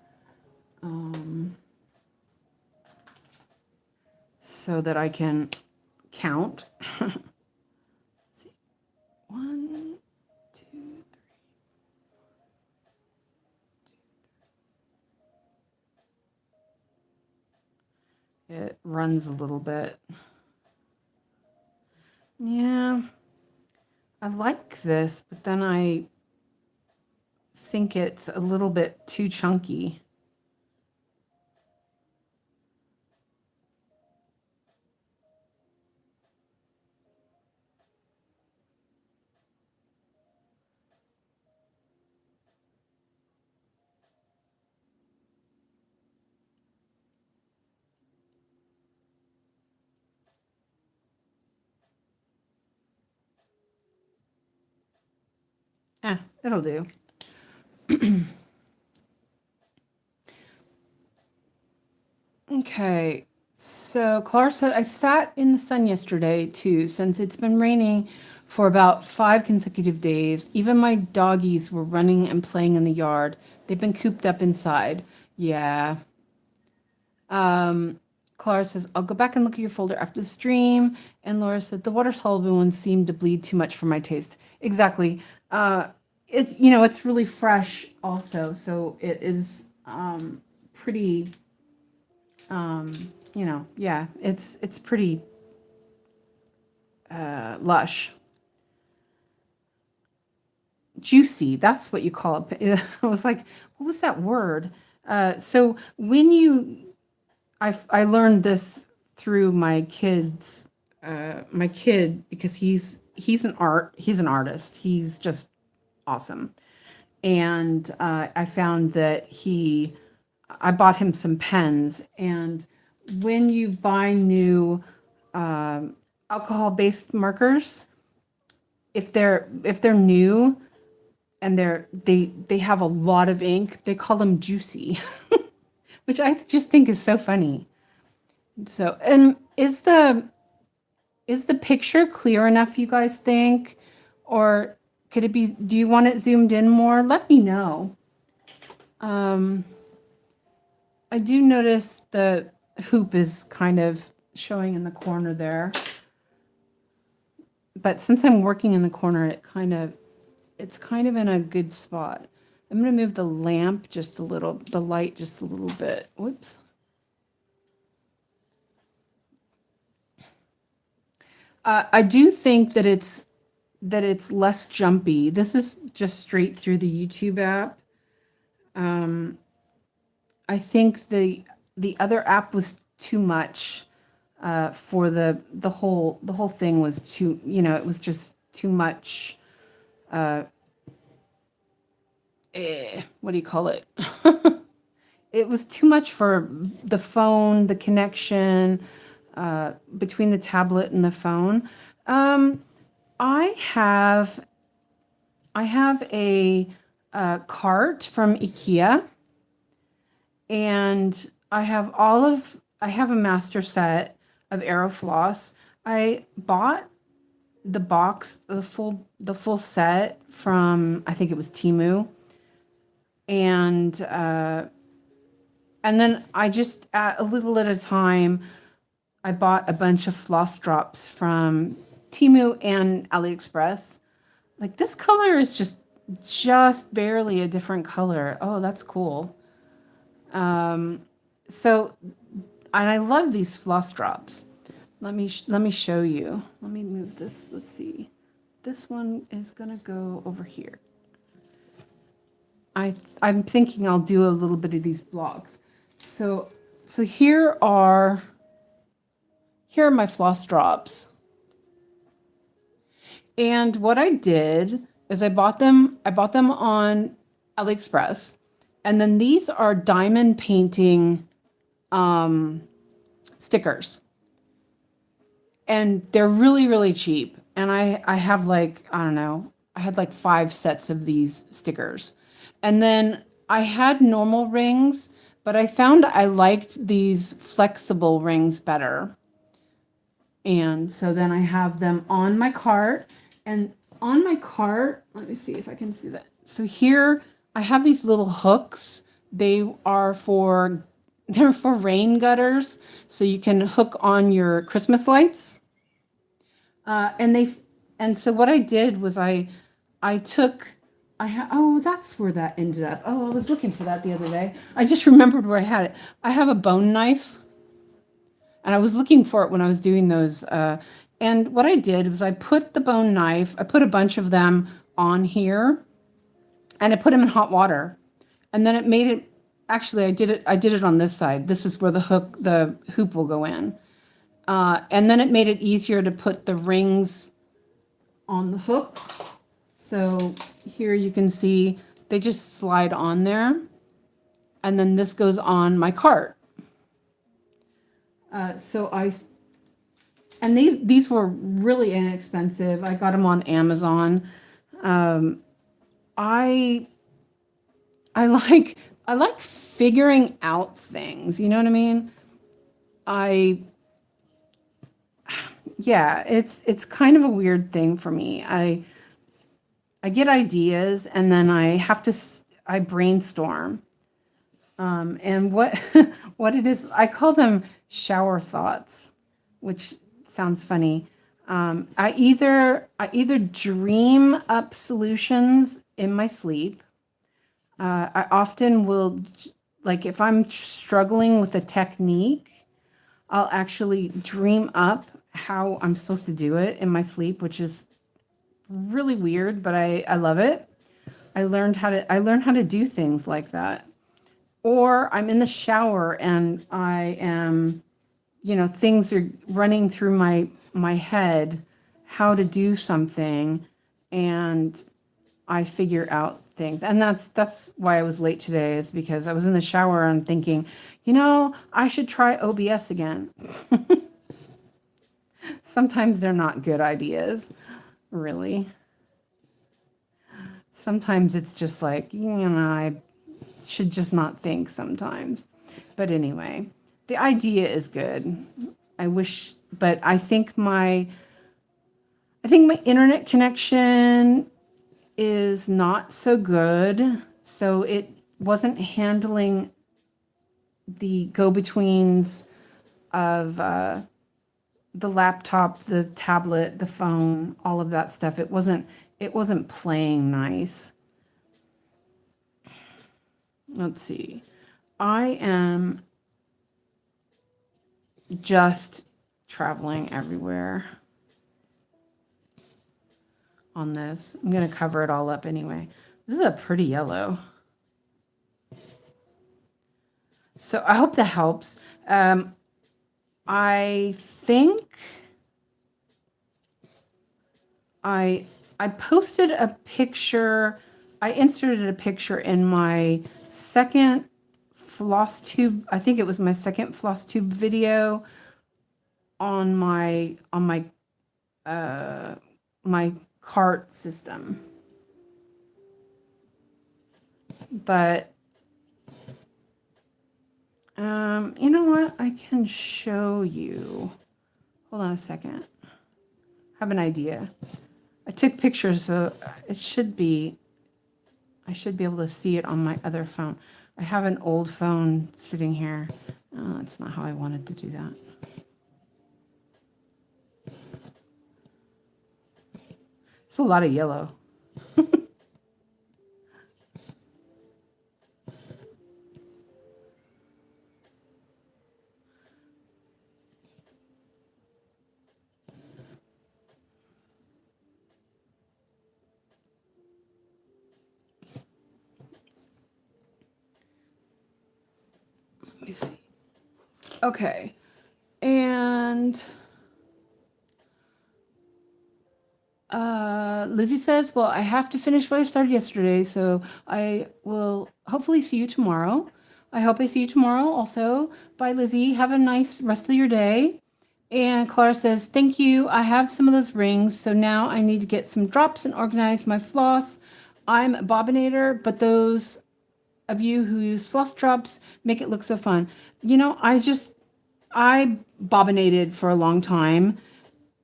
So that I can count. Let's see. 1, 2, 3. It runs a little bit. Yeah, I like this, but then I think it's a little bit too chunky. It'll do. Okay. So Clara said, I sat in the sun yesterday too, since it's been raining for about 5 consecutive days. Even my doggies were running and playing in the yard. They've been cooped up inside. Yeah. Clara says, I'll go back and look at your folder after the stream. And Laura said, the water soluble ones seem to bleed too much for my taste. Exactly. It's, it's really fresh also. So it is pretty, yeah, it's pretty lush. Juicy, that's what you call it. I was like, what was that word? So when I learned this through my kid, because he's an artist. He's just awesome. And I found that I bought him some pens, and when you buy new alcohol-based markers, if they're new and they have a lot of ink, they call them juicy, which I just think is so funny. So, and is the picture clear enough, you guys think? Or could it be, do you want it zoomed in more? Let me know. I do notice the hoop is kind of showing in the corner there. But since I'm working in the corner, it's kind of in a good spot. I'm going to move the lamp just a little, the light just a little bit. Whoops. I do think that it's less jumpy. This is just straight through the YouTube app. I think the other app was too much for the whole thing was too, it was just too much. What do you call it? It was too much for the phone, the connection between the tablet and the phone. I have a cart from IKEA, and I have a master set of Aerofloss. I bought the box, the full set from, I think it was Temu, and then I just, a little at a time, I bought a bunch of floss drops from Temu and AliExpress. Like, this color is just barely a different color. Oh, that's cool. So, and I love these floss drops. Let me show you. Let me move this. Let's see. This one is gonna go over here. I'm thinking I'll do a little bit of these blocks. So here are my floss drops. And what I did is I bought them on AliExpress. And then these are diamond painting stickers. And they're really, really cheap. And I have like, I don't know, I had like 5 sets of these stickers. And then I had normal rings, but I found I liked these flexible rings better. And so then I have them on my cart. And on my cart, let me see if I can see that. So here I have these little hooks. They're for rain gutters, so you can hook on your Christmas lights. And so what I did was oh, that's where that ended up. Oh, I was looking for that the other day. I just remembered where I had it. I have a bone knife, and I was looking for it when I was doing those. And what I did was I put the bone knife, I put a bunch of them on here, and I put them in hot water. And then it made it, actually I did it on this side. This is where the hoop will go in. And then it made it easier to put the rings on the hooks. So here you can see they just slide on there. And then this goes on my cart. And these were really inexpensive. I got them on Amazon. I like figuring out things, you know what I mean? I yeah, it's kind of a weird thing for me. I get ideas and then I have to I brainstorm. And what what it is, I call them shower thoughts, which sounds funny. I either dream up solutions in my sleep. I often will, like if I'm struggling with a technique, I'll actually dream up how I'm supposed to do it in my sleep, which is really weird, but I love it. I learned how to do things like that. Or I'm in the shower and I am, things are running through my head how to do something, and I figure out things. And that's why I was late today, is because I was in the shower and thinking, I should try OBS again. Sometimes they're not good ideas, really. Sometimes it's just like, I should just not think sometimes. But anyway, the idea is good. I wish, but I think my internet connection is not so good. So it wasn't handling the go-betweens of the laptop, the tablet, the phone, all of that stuff. It wasn't playing nice. Let's see. I am just traveling everywhere on this. I'm going to cover it all up anyway. This is a pretty yellow. So I hope that helps. I think I posted a picture. I inserted a picture in my second floss tube. I think it was my second floss tube video on my my cart system. But you know what? I can show you. Hold on a second. I have an idea. I took pictures, so I should be able to see it on my other phone. I have an old phone sitting here. Oh, that's not how I wanted to do that. It's a lot of yellow. Let me see. Okay. And Lizzie says, well, I have to finish what I started yesterday, so I will hopefully see you tomorrow. I hope I see you tomorrow also. Bye, Lizzie. Have a nice rest of your day. And Clara says, thank you. I have some of those rings, so now I need to get some drops and organize my floss. I'm a bobbinator, but those of you who use floss drops make it look so fun. I bobbinated for a long time,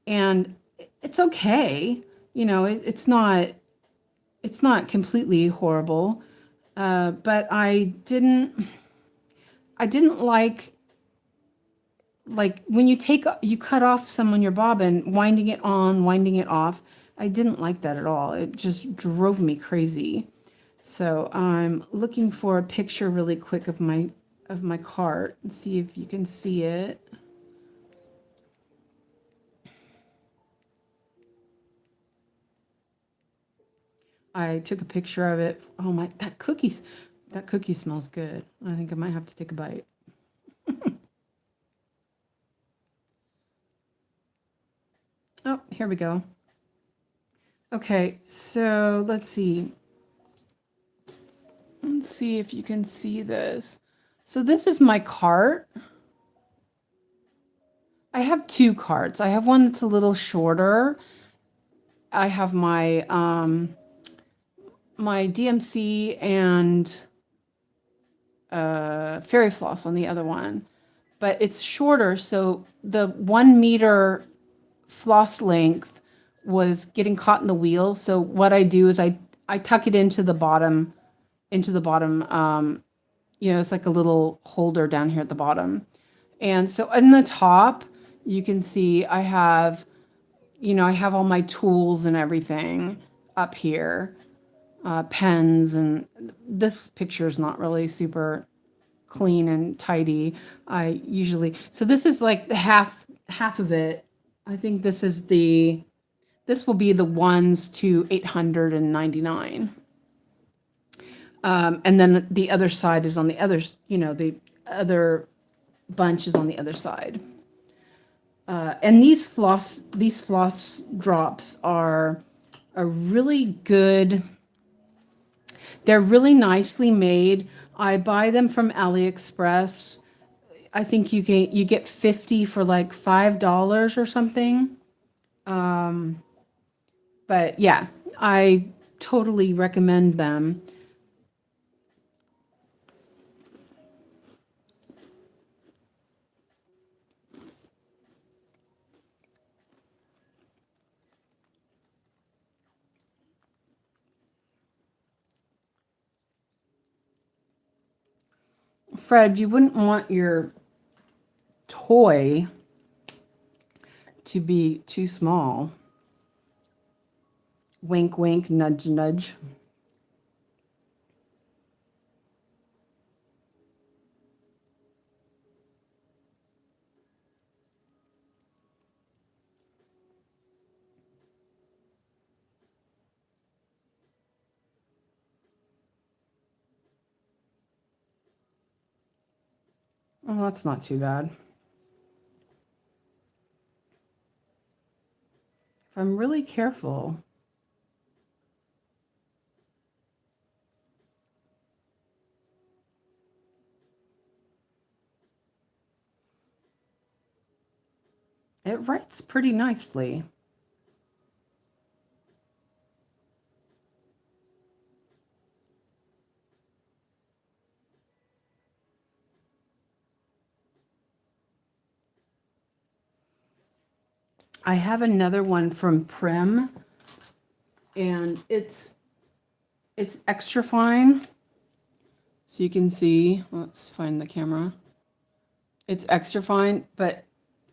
and it's okay. It's not completely horrible. But I didn't like when you cut off some on your bobbin, winding it on, winding it off. I didn't like that at all. It just drove me crazy. So I'm looking for a picture really quick of my cart and see if you can see it. I took a picture of it. Oh my, that cookie smells good. I think I might have to take a bite. Oh, here we go. Okay, so let's see. Let's see if you can see this. So this is my cart. I have two carts. I have one that's a little shorter. I have my my DMC and fairy floss on the other one. but it's shorter. So the 1 meter floss length was getting caught in the wheels. So what I do is I tuck it into the bottom, it's like a little holder down here at the bottom. And so in the top, you can see I have all my tools and everything up here, pens, and this picture is not really super clean and tidy. So this is like the half of it. I think this will be the 1s to 899. And then the other side is on the other, the other bunch is on the other side. And these floss drops are a really good. They're really nicely made. I buy them from AliExpress. I think you get 50 for like $5 or something. But yeah, I totally recommend them. Fred, you wouldn't want your toy to be too small. Wink, wink, nudge, nudge. Oh, that's not too bad. If I'm really careful. It writes pretty nicely. I have another one from Prim, and it's extra fine. So you can see, let's find the camera. It's extra fine, but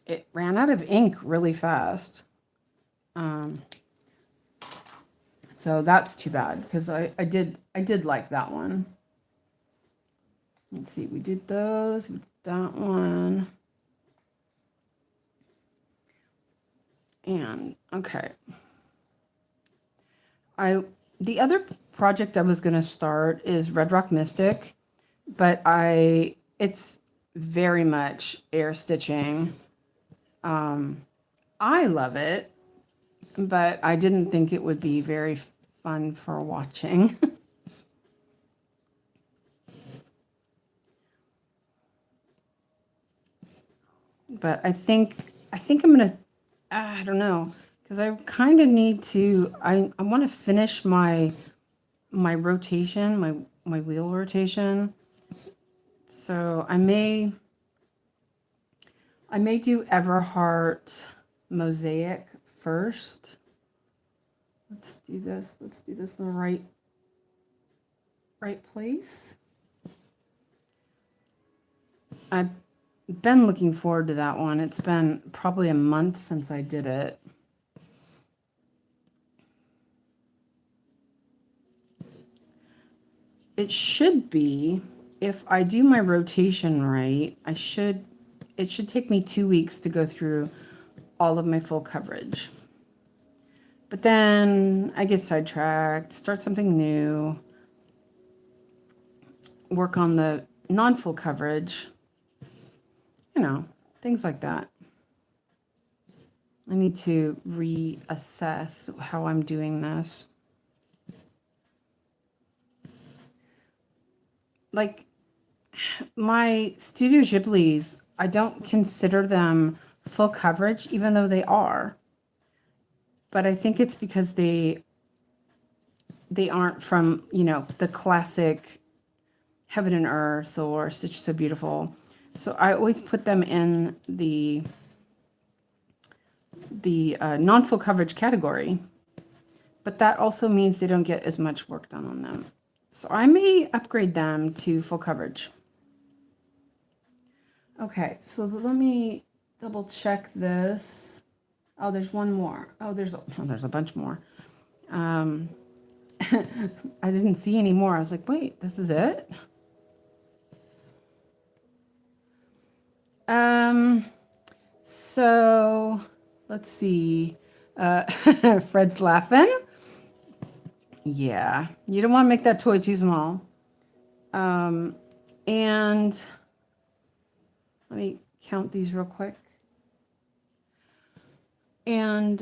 it ran out of ink really fast. So that's too bad, because I did like that one. Let's see, we did those, we did that one. And okay. The other project I was going to start is Red Rock Mystic, but it's very much air stitching. I love it, but I didn't think it would be very fun for watching. But I think I'm gonna, I don't know, because I kind of need to. I want to finish my rotation, my wheel rotation. So I may do Everheart Mosaic first. Let's do this. Let's do this in the right place. I've been looking forward to that one. It's been probably a month since I did it. It should be, if I do my rotation right, it should take me 2 weeks to go through all of my full coverage. But then I get sidetracked, start something new, work on the non-full coverage, things like that. I need to reassess how I'm doing this. Like my Studio Ghiblis, I don't consider them full coverage, even though they are. But I think it's because they aren't from, the classic Heaven and Earth or Stitch So Beautiful. So I always put them in the non-full coverage category, but that also means they don't get as much work done on them. So I may upgrade them to full coverage. Okay, so let me double check this. Oh, there's one more. Oh, there's a bunch more. I didn't see any more. I was like, wait, this is it? So let's see. Fred's laughing. Yeah, you don't want to make that toy too small. And let me count these real quick. And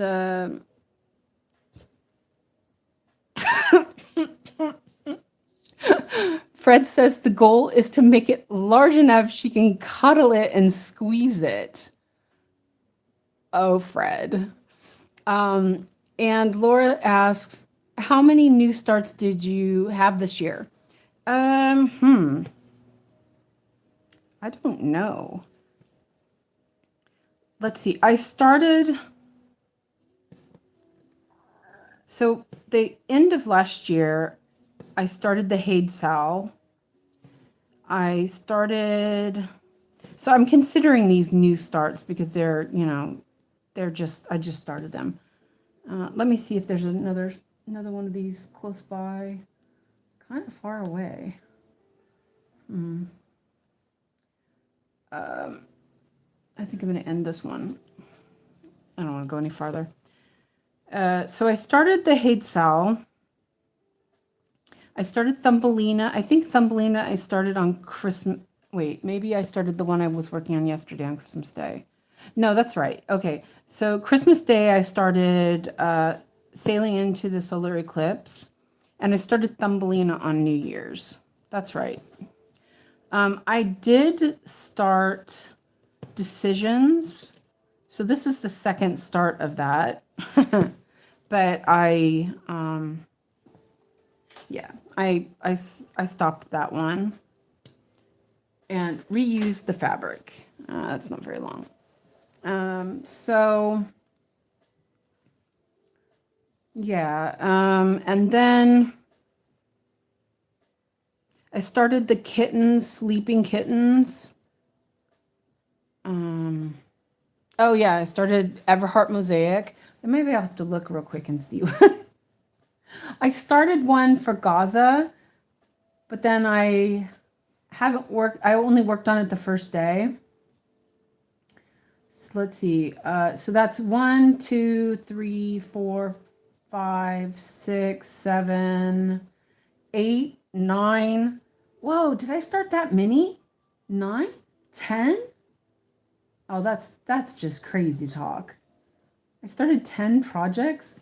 Fred says the goal is to make it large enough she can cuddle it and squeeze it. Oh, Fred. And Laura asks, how many new starts did you have this year? I don't know. Let's see. I started. So the end of last year, I started the 𝐒𝐻𝐾𝐞. I started. So I'm considering these new starts because they're, I just started them. Let me see if there's another one of these close by. Kind of far away. I think I'm going to end this one. I don't want to go any farther. So I started the 𝐒𝐻𝐾𝐞. I started Thumbelina. I think Thumbelina I started on Christmas. Wait, maybe I started the one I was working on yesterday on Christmas Day. No, that's right. Okay, so Christmas Day I started sailing into the solar eclipse, and I started Thumbelina on New Year's. That's right. I did start Decisions. So this is the second start of that. But I stopped that one and reused the fabric. That's not very long. So yeah, and then I started the kittens, sleeping kittens. Oh yeah, I started 𝐕 Mosaic. And maybe I'll have to look real quick and see. I started one for Gaza, but then I only worked on it the first day. So let's see. So that's 1, 2, 3, 4, 5, 6, 7, 8, 9. Whoa, did I start that many? 9? 10? Oh, that's just crazy talk. I started 10 projects?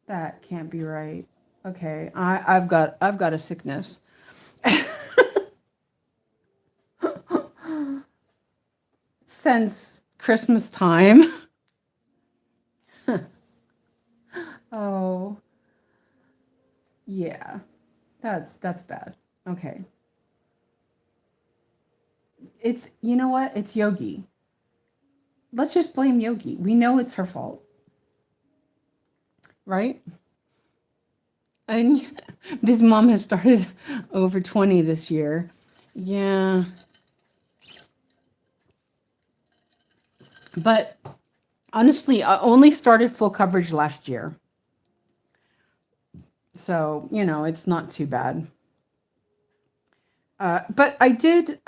That can't be right. Okay, I've got a sickness. Since Christmas time. Oh. Yeah. That's bad. Okay. It's, you know what? It's Yogi. Let's just blame Yogi. We know it's her fault. Right? And this mom has started over 20 this year. Yeah. But honestly, I only started full coverage last year. So, it's not too bad. But I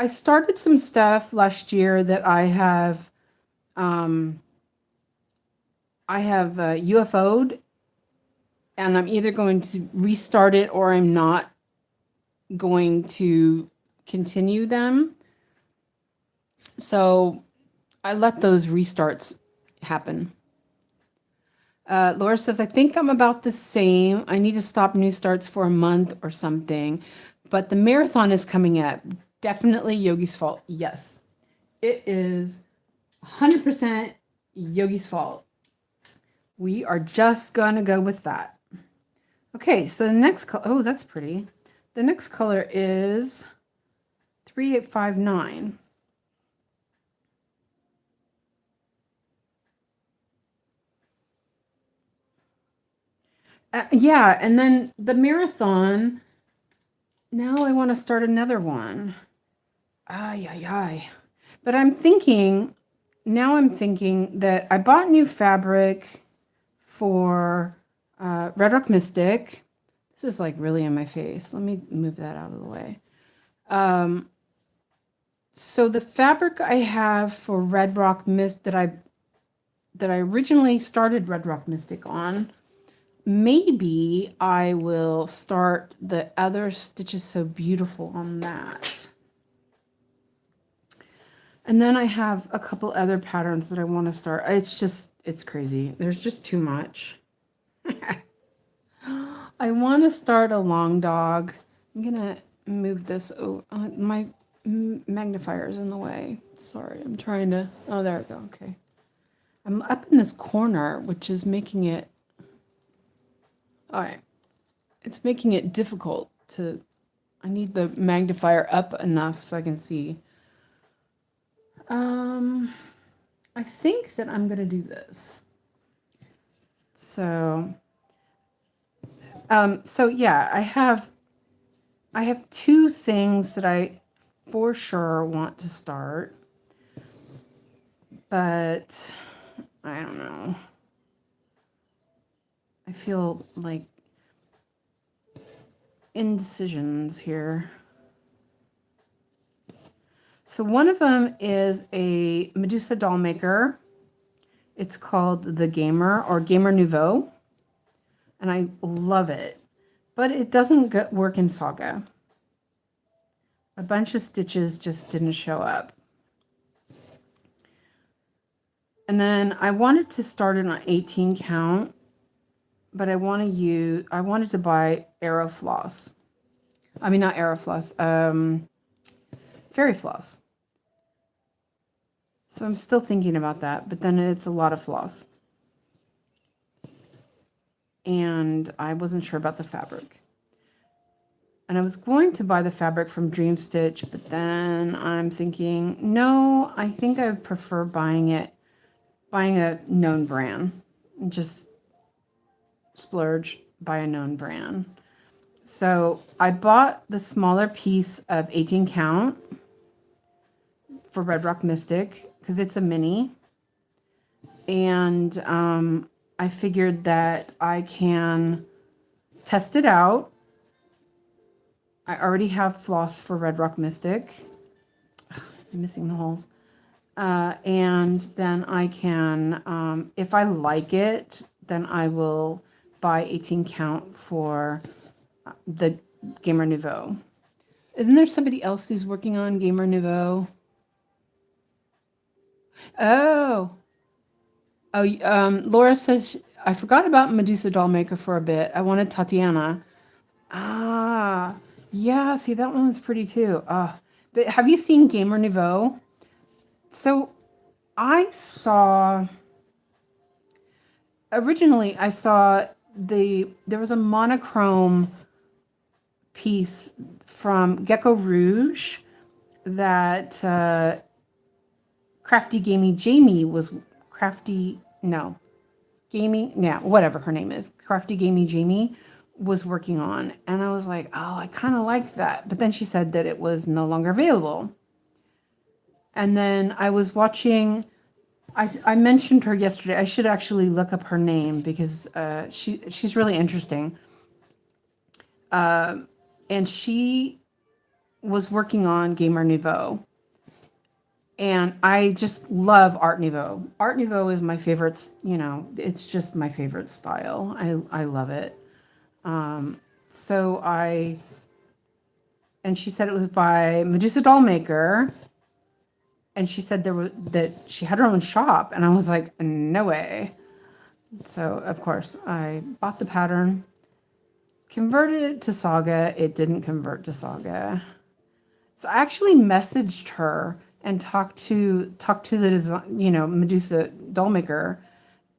started some stuff last year that I have UFO'd, and I'm either going to restart it or I'm not going to continue them. So I let those restarts happen. Laura says, I think I'm about the same. I need to stop new starts for a month or something. But the marathon is coming up. Definitely Yogi's fault. Yes, it is 100% Yogi's fault. We are just going to go with that. Okay, so the next color, oh, that's pretty. The next color is 3859. Yeah, and then the marathon, now I want to start another one. Ay, ay, ay. But I'm thinking that I bought new fabric for Red Rock Mystic. This is like really in my face. Let me move that out of the way. So the fabric I have for Red Rock Mist that I originally started Red Rock Mystic on, maybe I will start the other Stitches So Beautiful on that. And then I have a couple other patterns that I want to start. It's crazy. There's just too much. I want to start a long dog. I'm going to move this over. My magnifier is in the way. Sorry, I'm trying to... Oh, there we go. Okay. I'm up in this corner, which is making it... All right. It's making it difficult to... I need the magnifier up enough so I can see. I think that I'm going to do this. So yeah, I have two things that I for sure want to start, but I don't know. I feel like indecisions here. So one of them is a Medusa doll maker. It's called the Gamer or Gamer Nouveau. And I love it. But it doesn't work in Saga. A bunch of stitches just didn't show up. And then I wanted to start it on 18 count, but I wanted to buy Arrow Floss. I mean, not Arrow Floss, Fairy Floss. So I'm still thinking about that, but then it's a lot of floss. And I wasn't sure about the fabric. And I was going to buy the fabric from Dream Stitch, but then I'm thinking, no, I think I prefer buying a known brand. Just splurge, buy a known brand. So I bought the smaller piece of 18 count for Red Rock Mystic because it's a mini. And I figured that I can test it out. I already have floss for Red Rock Mystic. Ugh, I'm missing the holes. And then I can, if I like it, then I will buy 18 count for the Gamer Nouveau. Isn't there somebody else who's working on Gamer Nouveau? Oh, Laura says, I forgot about Medusa Doll Maker for a bit. I wanted Tatiana. Ah, yeah, see, that one was pretty too. But have you seen Gamer Nouveau? So originally I saw there was a monochrome piece from Gecko Rouge that Crafty Gamey Jamie was whatever her name is, Crafty Gamey Jamie was working on. And I was like, oh, I kind of like that. But then she said that it was no longer available. And then I was watching, I mentioned her yesterday. I should actually look up her name because she's really interesting. And she was working on Gamer Nouveau. And I just love Art Nouveau. Art Nouveau is my favorite, it's just my favorite style. I love it. And she said it was by Medusa Doll Maker. And she said that she had her own shop. And I was like, no way. So, of course, I bought the pattern, converted it to Saga. It didn't convert to Saga. So I actually messaged her and talked to the design, Medusa Doll Maker.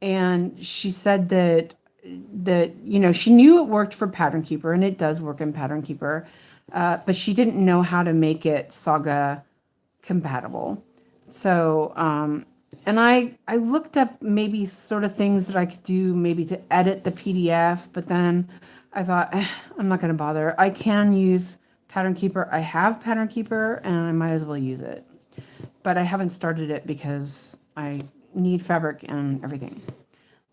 And she said that she knew it worked for Pattern Keeper, and it does work in Pattern Keeper. but she didn't know how to make it Saga compatible. So, and I looked up maybe sort of things that I could do maybe to edit the PDF, but then I thought, I'm not going to bother. I can use Pattern Keeper. I have Pattern Keeper, and I might as well use it. But I haven't started it because I need fabric and everything.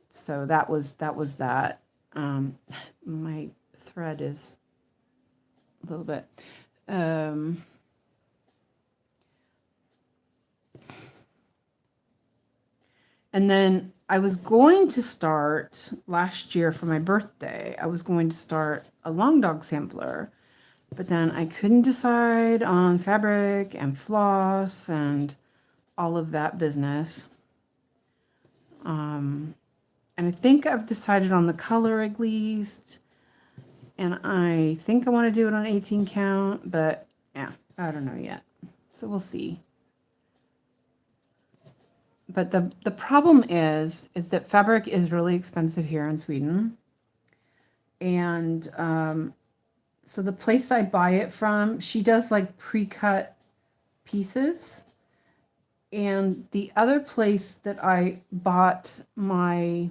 So that was that. My thread is a little bit. And then I was going to start last year for my birthday. I was going to start a long dog sampler, but then I couldn't decide on fabric and floss and all of that business. And I think I've decided on the color at least. And I think I want to do it on 18 count, but yeah, I don't know yet. So we'll see. But the problem is that fabric is really expensive here in Sweden. And so the place I buy it from, she does like pre-cut pieces. And the other place that I bought my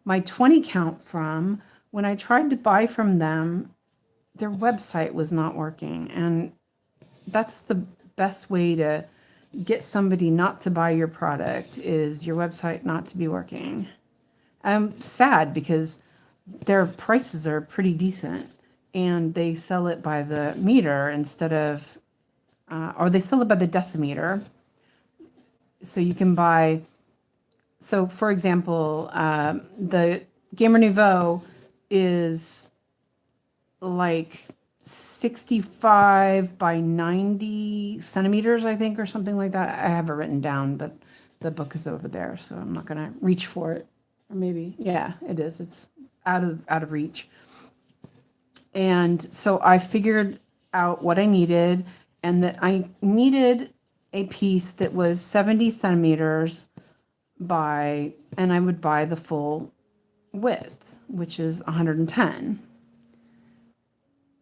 20 count from, when I tried to buy from them, their website was not working. And that's the best way to get somebody not to buy your product, is your website not to be working. I'm sad because their prices are pretty decent and they sell it by the meter instead of, or they sell it by the decimeter. So you can buy, so for example, the Gamer Nouveau is like 65 by 90 centimeters, I think, or something like that. I have it written down, but the book is over there, so I'm not going to reach for it. Or maybe, yeah, it is. It's out of reach. And so I figured out what I needed, and that I needed a piece that was 70 centimeters by, and I would buy the full width, which is 110.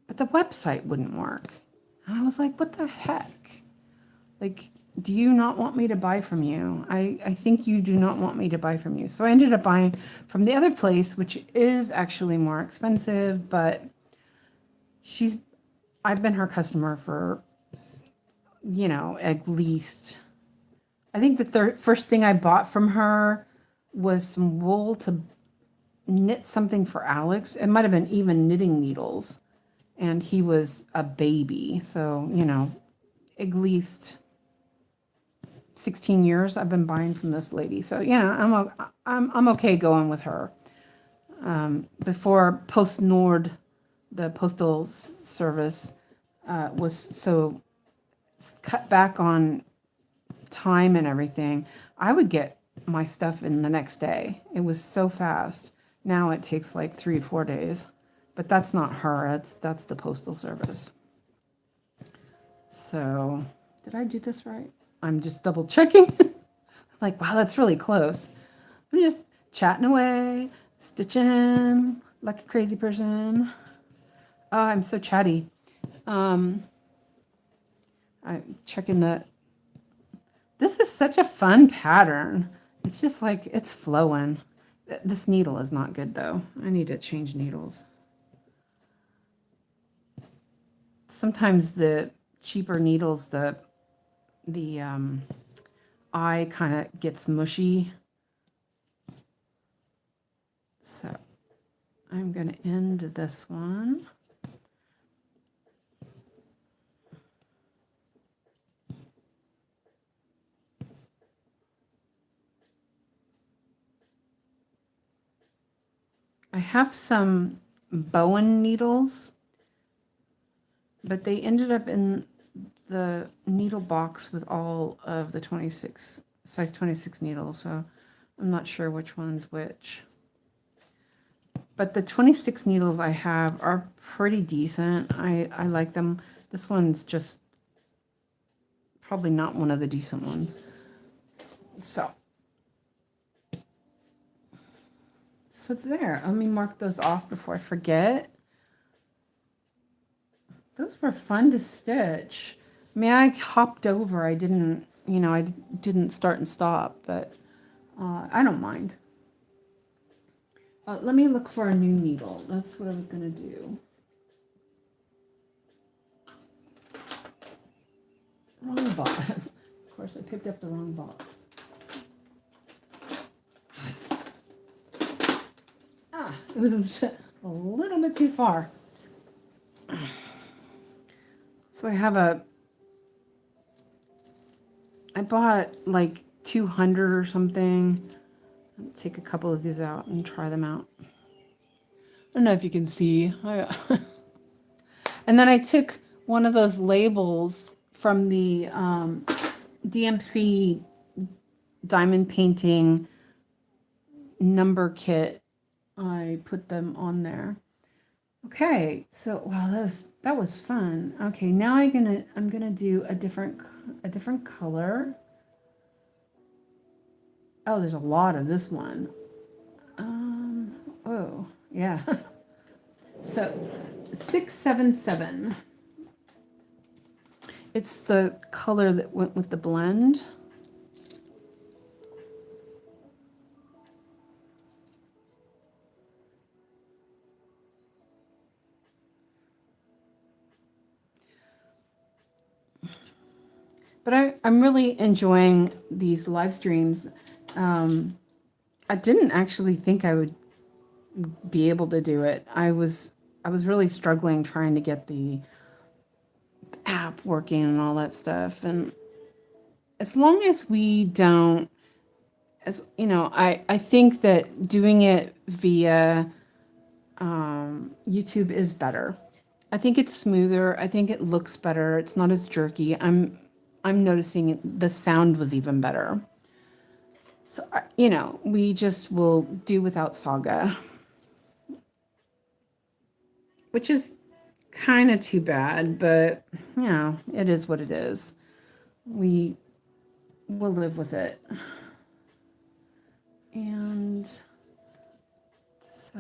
But the website wouldn't work. And I was like, what the heck? Like, do you not want me to buy from you? I think you do not want me to buy from you. So I ended up buying from the other place, which is actually more expensive, but I've been her customer for, at least, I think the first thing I bought from her was some wool to knit something for Alex. It might have been even knitting needles. And he was a baby. So, at least 16 years I've been buying from this lady. So, I'm okay going with her. Before Post Nord, the postal service, was so cut back on time and everything, I would get my stuff in the next day. It was so fast. Now it takes like 3 or 4 days. But that's not her, that's the postal service. So, did I do this right? I'm just double checking. Like, wow, that's really close. I'm just chatting away, stitching like a crazy person. Oh, I'm so chatty. I'm checking this is such a fun pattern. It's just like, it's flowing. This needle is not good though. I need to change needles. Sometimes the cheaper needles, the eye kind of gets mushy. So I'm going to end this one. I have some Bowen needles, but they ended up in the needle box with all of the size 26 needles, so I'm not sure which one's which. But the 26 needles I have are pretty decent. I like them. This one's just probably not one of the decent ones. So it's there. Let me mark those off before I forget. Those were fun to stitch. I mean, I hopped over. I didn't, you know, I didn't start and stop, but I don't mind. Let me look for a new needle. That's what I was going to do. Wrong box. Of course, I picked up the wrong box. It was a little bit too far. So I bought like 200 or something. I'll take a couple of these out and try them out. I don't know if you can see. And then I took one of those labels from the DMC diamond painting number kit. I put them on there. Okay, so wow, that was fun. Okay, now I'm gonna do a different color. Oh, there's a lot of this one. Oh yeah. So 677. It's the color that went with the blend. But I'm really enjoying these live streams. I didn't actually think I would be able to do it. I was really struggling trying to get the app working and all that stuff. And as long as we don't, as you know, I think that doing it via YouTube is better. I think it's smoother. I think it looks better. It's not as jerky. I'm noticing the sound was even better. So, you know, we just will do without Saga, which is kind of too bad, but, you know, it is what it is. We will live with it. And so,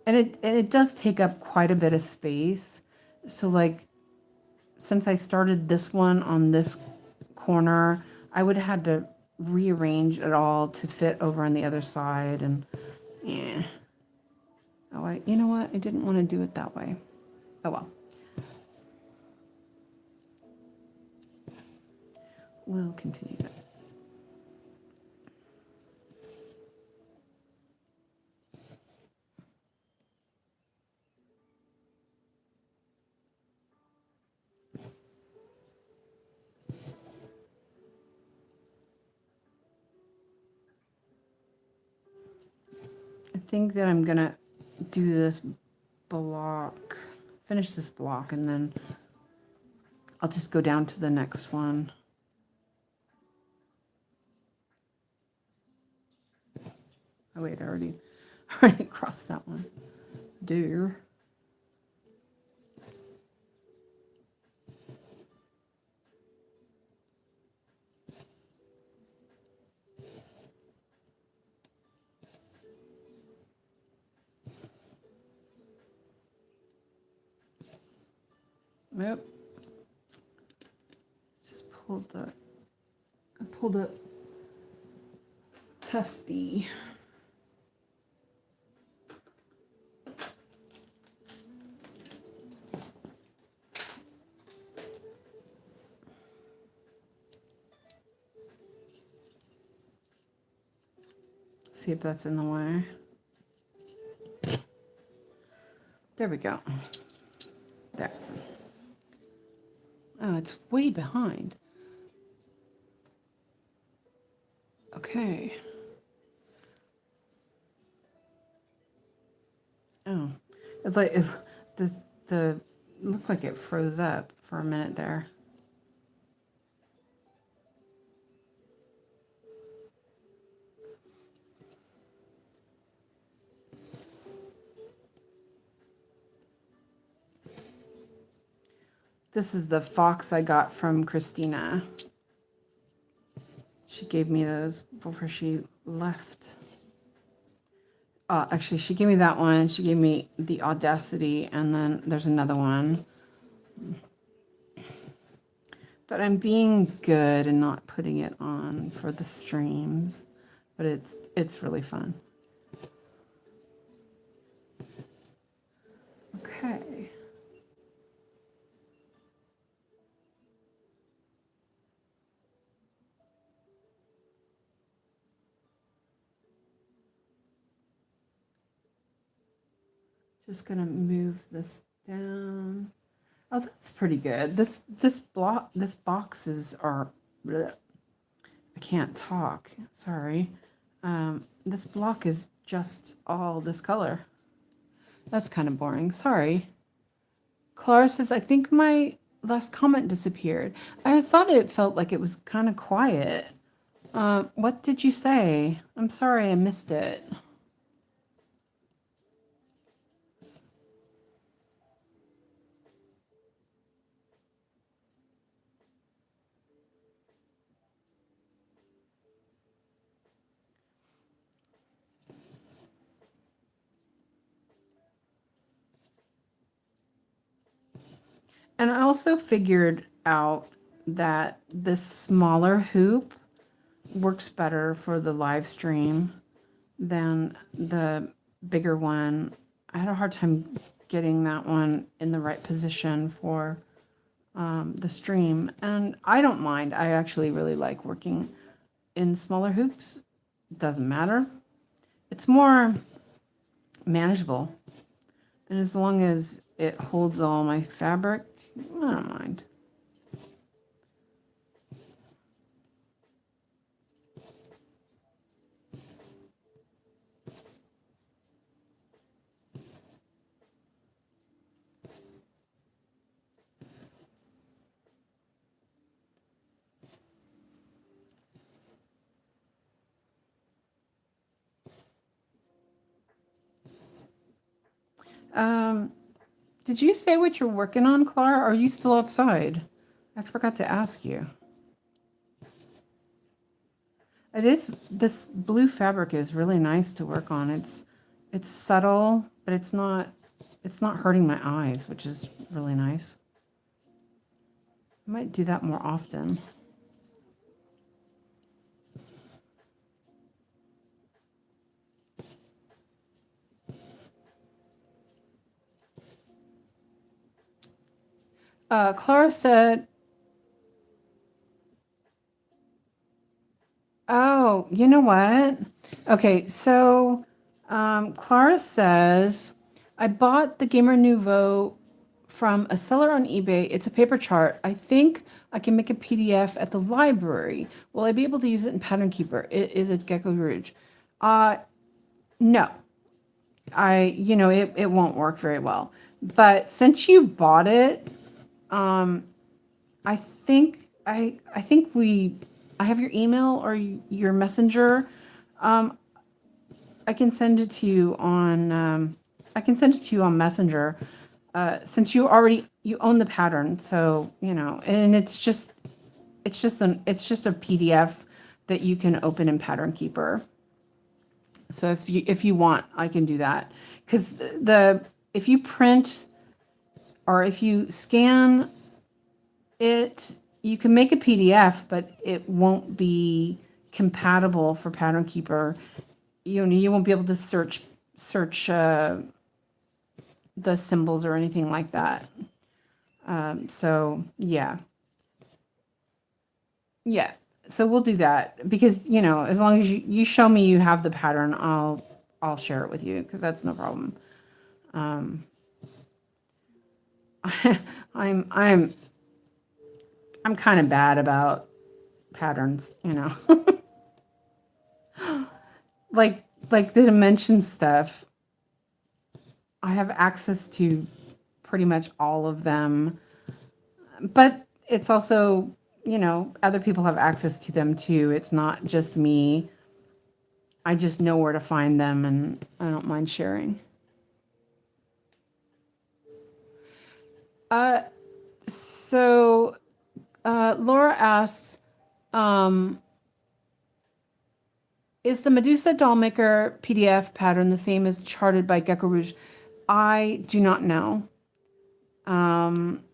and it does take up quite a bit of space. So, like, since I started this one on this corner, I would have had to rearrange it all to fit over on the other side, and yeah. Oh, you know what? I didn't want to do it that way. Oh well. We'll continue it. I think that I'm gonna do this block, finish this block, and then I'll just go down to the next one. Oh wait, I already crossed that one. Dear. Yep. Just I pulled up Tufty. See if that's in the way. There we go. There. Oh, it's way behind. Okay. Oh, it's like the looked like it froze up for a minute there. This is the fox I got from Christina. She gave me those before she left. Actually, she gave me that one. She gave me the Audacity, and then there's another one. But I'm being good and not putting it on for the streams. But it's really fun. Okay. Just gonna move this down. Oh, that's pretty good. This boxes are. Bleh. I can't talk. Sorry. This block is just all this color. That's kind of boring. Sorry. Clara says, I think my last comment disappeared. I thought it felt like it was kind of quiet. What did you say? I'm sorry, I missed it. And I also figured out that this smaller hoop works better for the live stream than the bigger one. I had a hard time getting that one in the right position for the stream. And I don't mind. I actually really like working in smaller hoops. Doesn't matter. It's more manageable. And as long as it holds all my fabric, I don't mind. Did you say what you're working on, Clara? Or are you still outside? I forgot to ask you. It is, this blue fabric is really nice to work on. It's subtle, but it's not hurting my eyes, which is really nice. I might do that more often. Clara said, oh, you know what? Okay, so Clara says, I bought the Gamer Nouveau from a seller on eBay. It's a paper chart. I think I can make a PDF at the library. Will I be able to use it in Pattern Keeper? Is it Gecko Rouge? No. It won't work very well. But since you bought it, I think I have your email or your messenger. I can send it to you on Messenger. Since you own the pattern, so and it's just a PDF that you can open in Pattern Keeper. So if you want, I can do that, because if you print or if you scan it, you can make a PDF, but it won't be compatible for Pattern Keeper. You won't be able to search the symbols or anything like that. So yeah. So we'll do that, because as long as you show me you have the pattern, I'll share it with you, because that's no problem. I'm kind of bad about patterns, like the dimension stuff. I have access to pretty much all of them, but it's also, other people have access to them too. It's not just me. I just know where to find them, and I don't mind sharing. So Laura asked, Is the Medusa Dollmaker PDF pattern the same as charted by Gecko Rouge? I do not know. I'm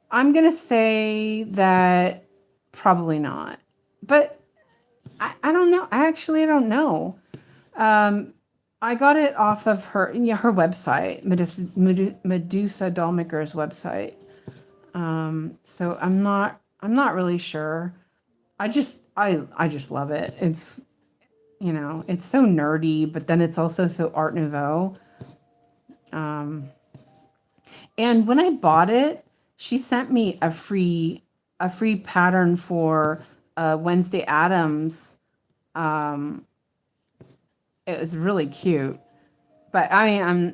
gonna say that probably not, but I don't know. I don't know. I got it off of her her website, Medusa Dollmaker's website. So I'm not really sure. I just love it. It's it's so nerdy, but then it's also so Art Nouveau. And when I bought it, she sent me a free pattern for Wednesday Addams. It was really cute, but I mean,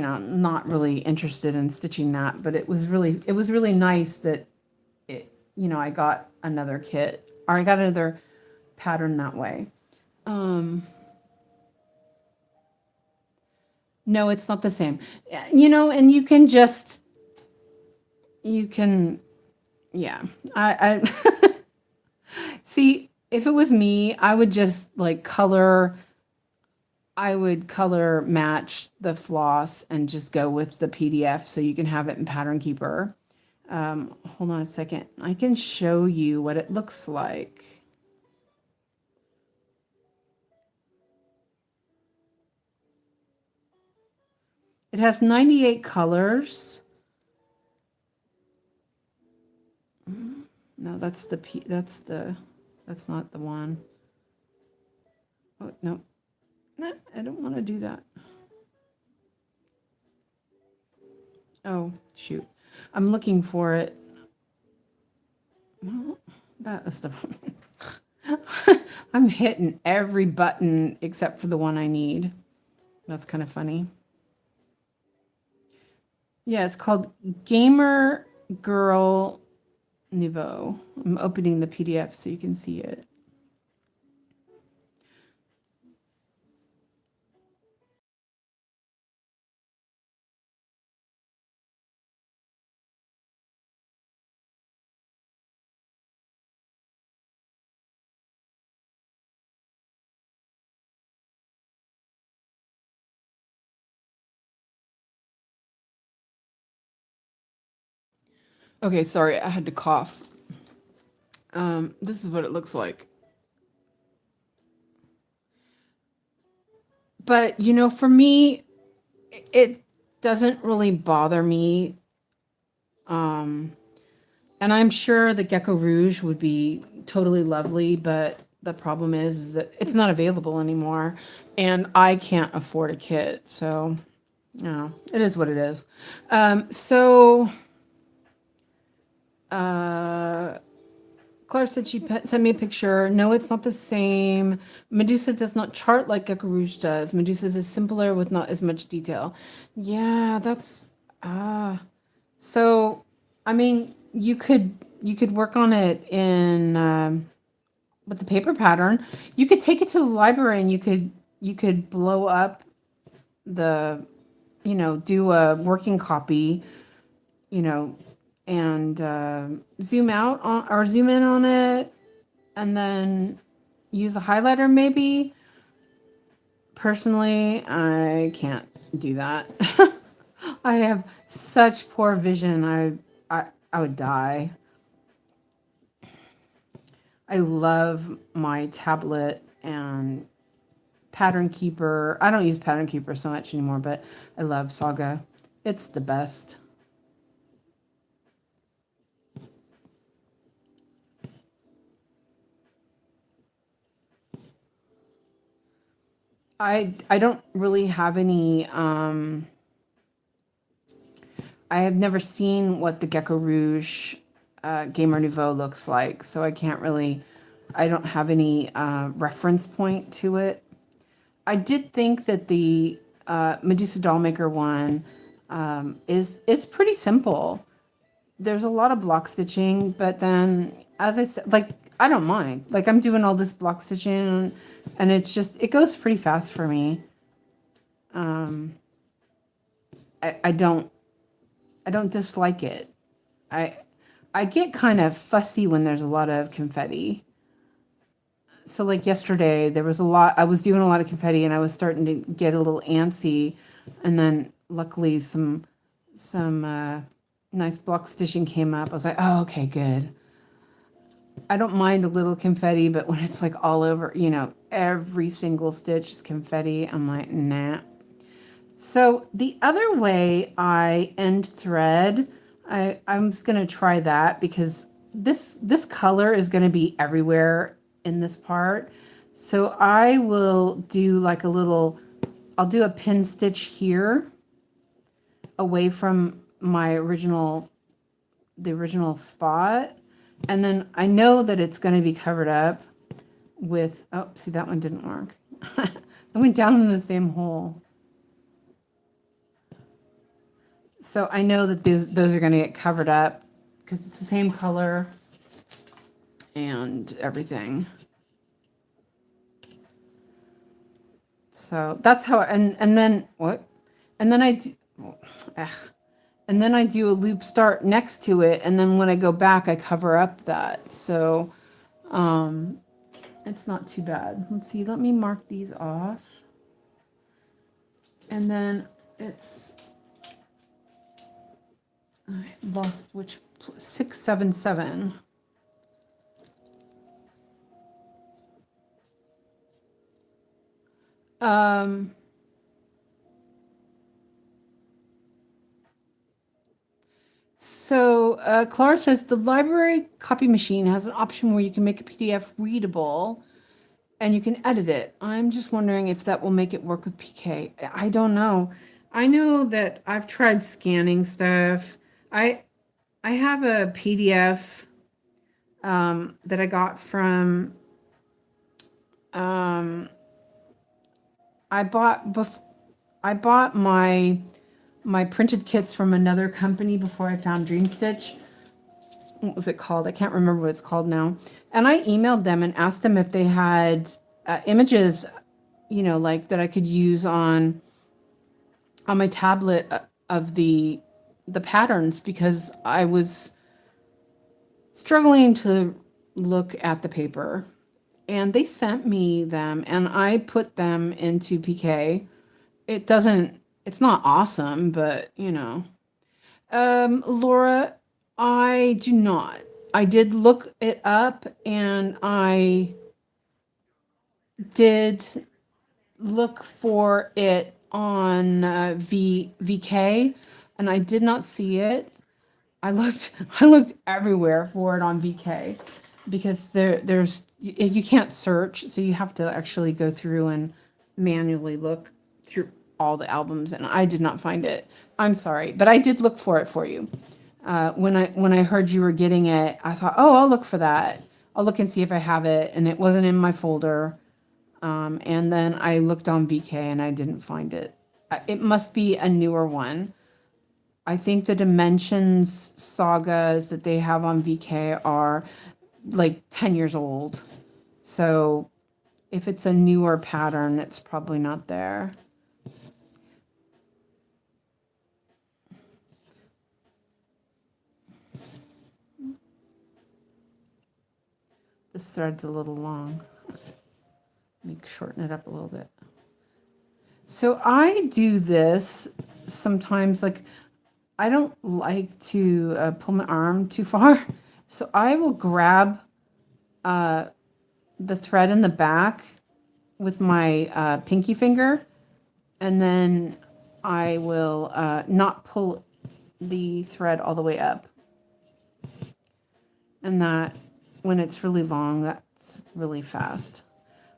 I'm not really interested in stitching that. But it was really nice that it I got another kit, or I got another pattern that way. No, it's not the same. And you can yeah. I see, if it was me, I would just like I would color match the floss and just go with the PDF so you can have it in Pattern Keeper. Hold on a second. I can show you what it looks like. It has 98 colors. No, that's not the one. Oh, no. No, I don't want to do that. Oh, shoot. I'm looking for it. No, that is the I'm hitting every button except for the one I need. That's kind of funny. Yeah, it's called Gamer Girl Nouveau. I'm opening the PDF so you can see it. Okay, sorry, I had to cough. This is what it looks like. But, for me, it doesn't really bother me. And I'm sure the Gecko Rouge would be totally lovely, but the problem is that it's not available anymore, and I can't afford a kit. So, it is what it is. Claire said she sent me a picture. No, it's not the same. Medusa does not chart like Gecko Rouge does. Medusa's is simpler with not as much detail. Yeah, that's so I mean, you could work on it in with the paper pattern. You could take it to the library and you could blow up the do a working copy, and zoom out on or zoom in on it, and then use a highlighter maybe. Personally, I can't do that. I have such poor vision. I would die. I love my tablet and Pattern Keeper. I don't use Pattern Keeper so much anymore, but I love Saga. It's the best. I don't really have any I have never seen what the Gecko Rouge Gamer Nouveau looks like, so I don't have any reference point to it. I did think that the Medusa Dollmaker one is pretty simple. There's a lot of block stitching, but then, as I said, like, I don't mind. Like, I'm doing all this block stitching, and it goes pretty fast for me. I don't dislike it. I get kind of fussy when there's a lot of confetti. so like yesterday, there was a lot, I was doing a lot of confetti and I was starting to get a little antsy. And then luckily some nice block stitching came up. I was like, oh, okay, good. I don't mind a little confetti, but when it's like all over, you know, every single stitch is confetti, I'm like, nah. So the other way I end thread, I'm just going to try that because this color is going to be everywhere in this part. So I will do like a little, I'll do a pin stitch here away from my the original spot. And then I know that it's going to be covered up with, oh, see, that one didn't work. I went down in the same hole. So I know that those are going to get covered up because it's the same color and everything. So that's how, and then what? And then and then I do a loop start next to it. And then when I go back, I cover up that. So it's not too bad. Let's see, let me mark these off. And then it's, I lost which, 677. So Clara says the library copy machine has an option where you can make a PDF readable and you can edit it. I'm just wondering if that will make it work with PK. I don't know. I know that I've tried scanning stuff. I have a PDF that I got from I bought my printed kits from another company before I found Dream Stitch. What was it called? I can't remember what it's called now. And I emailed them and asked them if they had images, you know, like that I could use on my tablet of the patterns, because I was struggling to look at the paper. And they sent me them and I put them into PK. It's not awesome, but you know. Laura, I do not. I did look it up and I did look for it on VK and I did not see it. I looked everywhere for it on VK because there's you can't search, so you have to actually go through and manually look through all the albums, and I did not find it. I'm sorry, but I did look for it for you. When I heard you were getting it, I thought, oh, I'll look for that. I'll look and see if I have it, and it wasn't in my folder. And then I looked on VK and I didn't find it. It must be a newer one. I think the Dimensions sagas that they have on VK are like 10 years old. So if it's a newer pattern, it's probably not there. This thread's a little long. Let me shorten it up a little bit. So I do this sometimes, like I don't like to pull my arm too far. So I will grab the thread in the back with my pinky finger, and then I will not pull the thread all the way up. And that, when it's really long, that's really fast.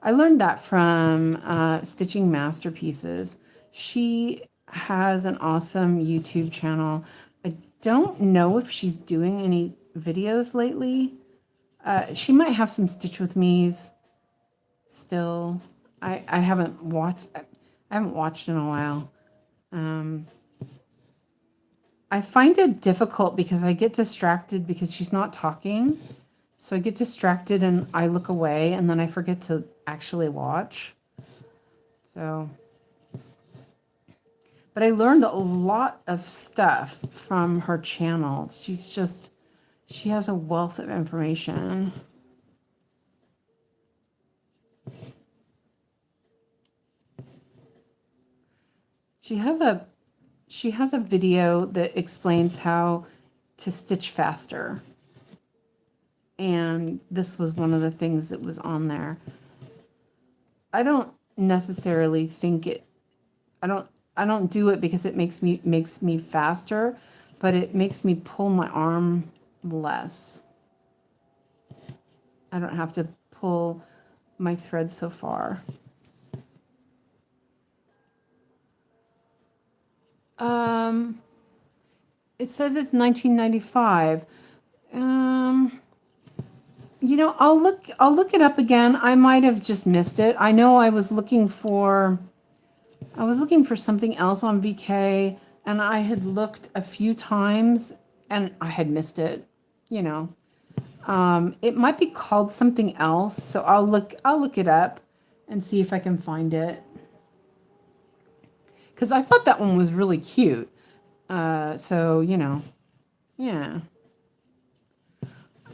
I learned that from Stitching Masterpieces. She has an awesome YouTube channel. I don't know if she's doing any videos lately. She might have some Stitch with Me's still. I haven't watched in a while. I find it difficult because I get distracted because she's not talking. So I get distracted and I look away and then I forget to actually watch. So, but I learned a lot of stuff from her channel. She has a wealth of information. She has a video that explains how to stitch faster. And this was one of the things that was on there. I don't necessarily think I don't do it because it makes me faster, but it makes me pull my arm less. I don't have to pull my thread so far. It says it's 1995. You know, I'll look it up again. I might have just missed it. I know I was looking for something else on VK, and I had looked a few times and I had missed it, you know. It might be called something else, so I'll look it up and see if I can find it. Because I thought that one was really cute. So, you know, yeah.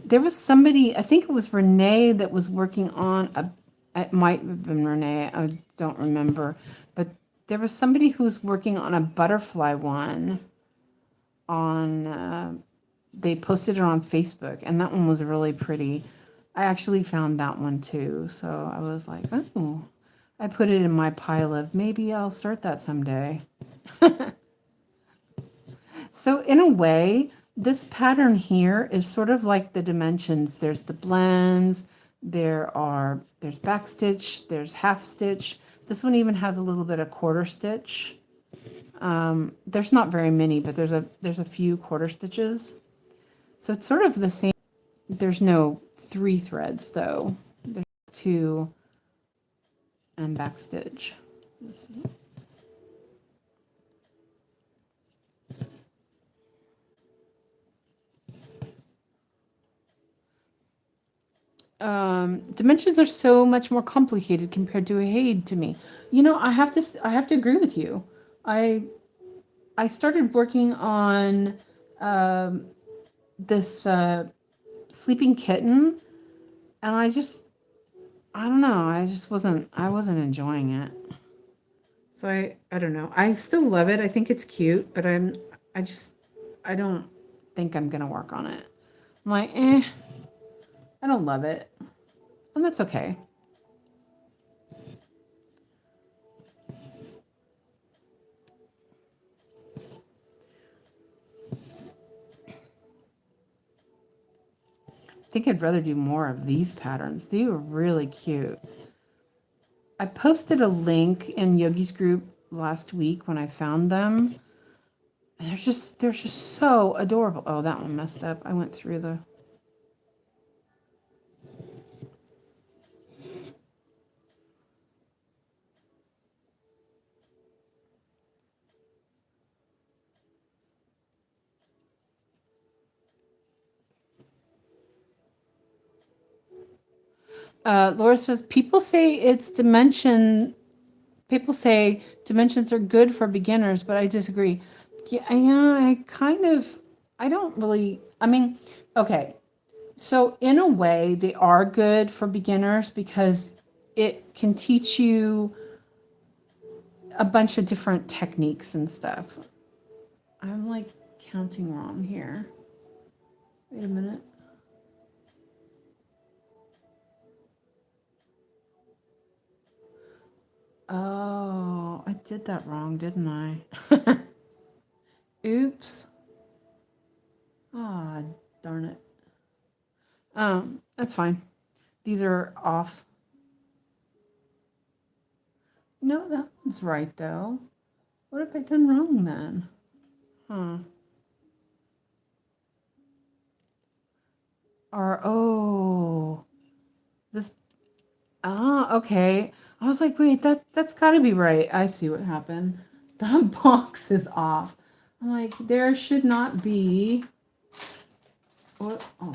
There was somebody, I think it was Renee, that was working on it might have been Renee, I don't remember. But there was somebody who was working on a butterfly one on, they posted it on Facebook, and that one was really pretty. I actually found that one too. So I was like, oh, I put it in my pile of maybe I'll start that someday. So in a way, this pattern here is sort of like the dimensions. There's the blends, there's backstitch, there's half stitch. This one even has a little bit of quarter stitch. There's not very many, but there's a few quarter stitches. So it's sort of the same. There's no 3 threads though. There's 2 and backstitch. This is it. Dimensions are so much more complicated compared to a 𝐻𝐸 to me. You know, I have to agree with you. I started working on this sleeping kitten, and I don't know, I wasn't enjoying it. So I don't know. I still love it. I think it's cute, but I don't think I'm gonna work on it. I'm like, I don't love it. And that's okay. I think I'd rather do more of these patterns. They were really cute. I posted a link in Yogi's group last week when I found them. And they're just so adorable. Oh, that one messed up. I went through the... Laura says, people say dimensions are good for beginners, but I disagree. Yeah, I don't really, I mean, okay. So in a way, they are good for beginners because it can teach you a bunch of different techniques and stuff. I'm like counting wrong here. Wait a minute. Oh, I did that wrong, didn't I? Oops. Ah, darn it. That's fine. These are off. No, that one's right, though. What have I done wrong, then? Huh. This... Ah, okay. I was like, wait, that's got to be right. I see what happened. The box is off. I'm like, there should not be... What? Oh.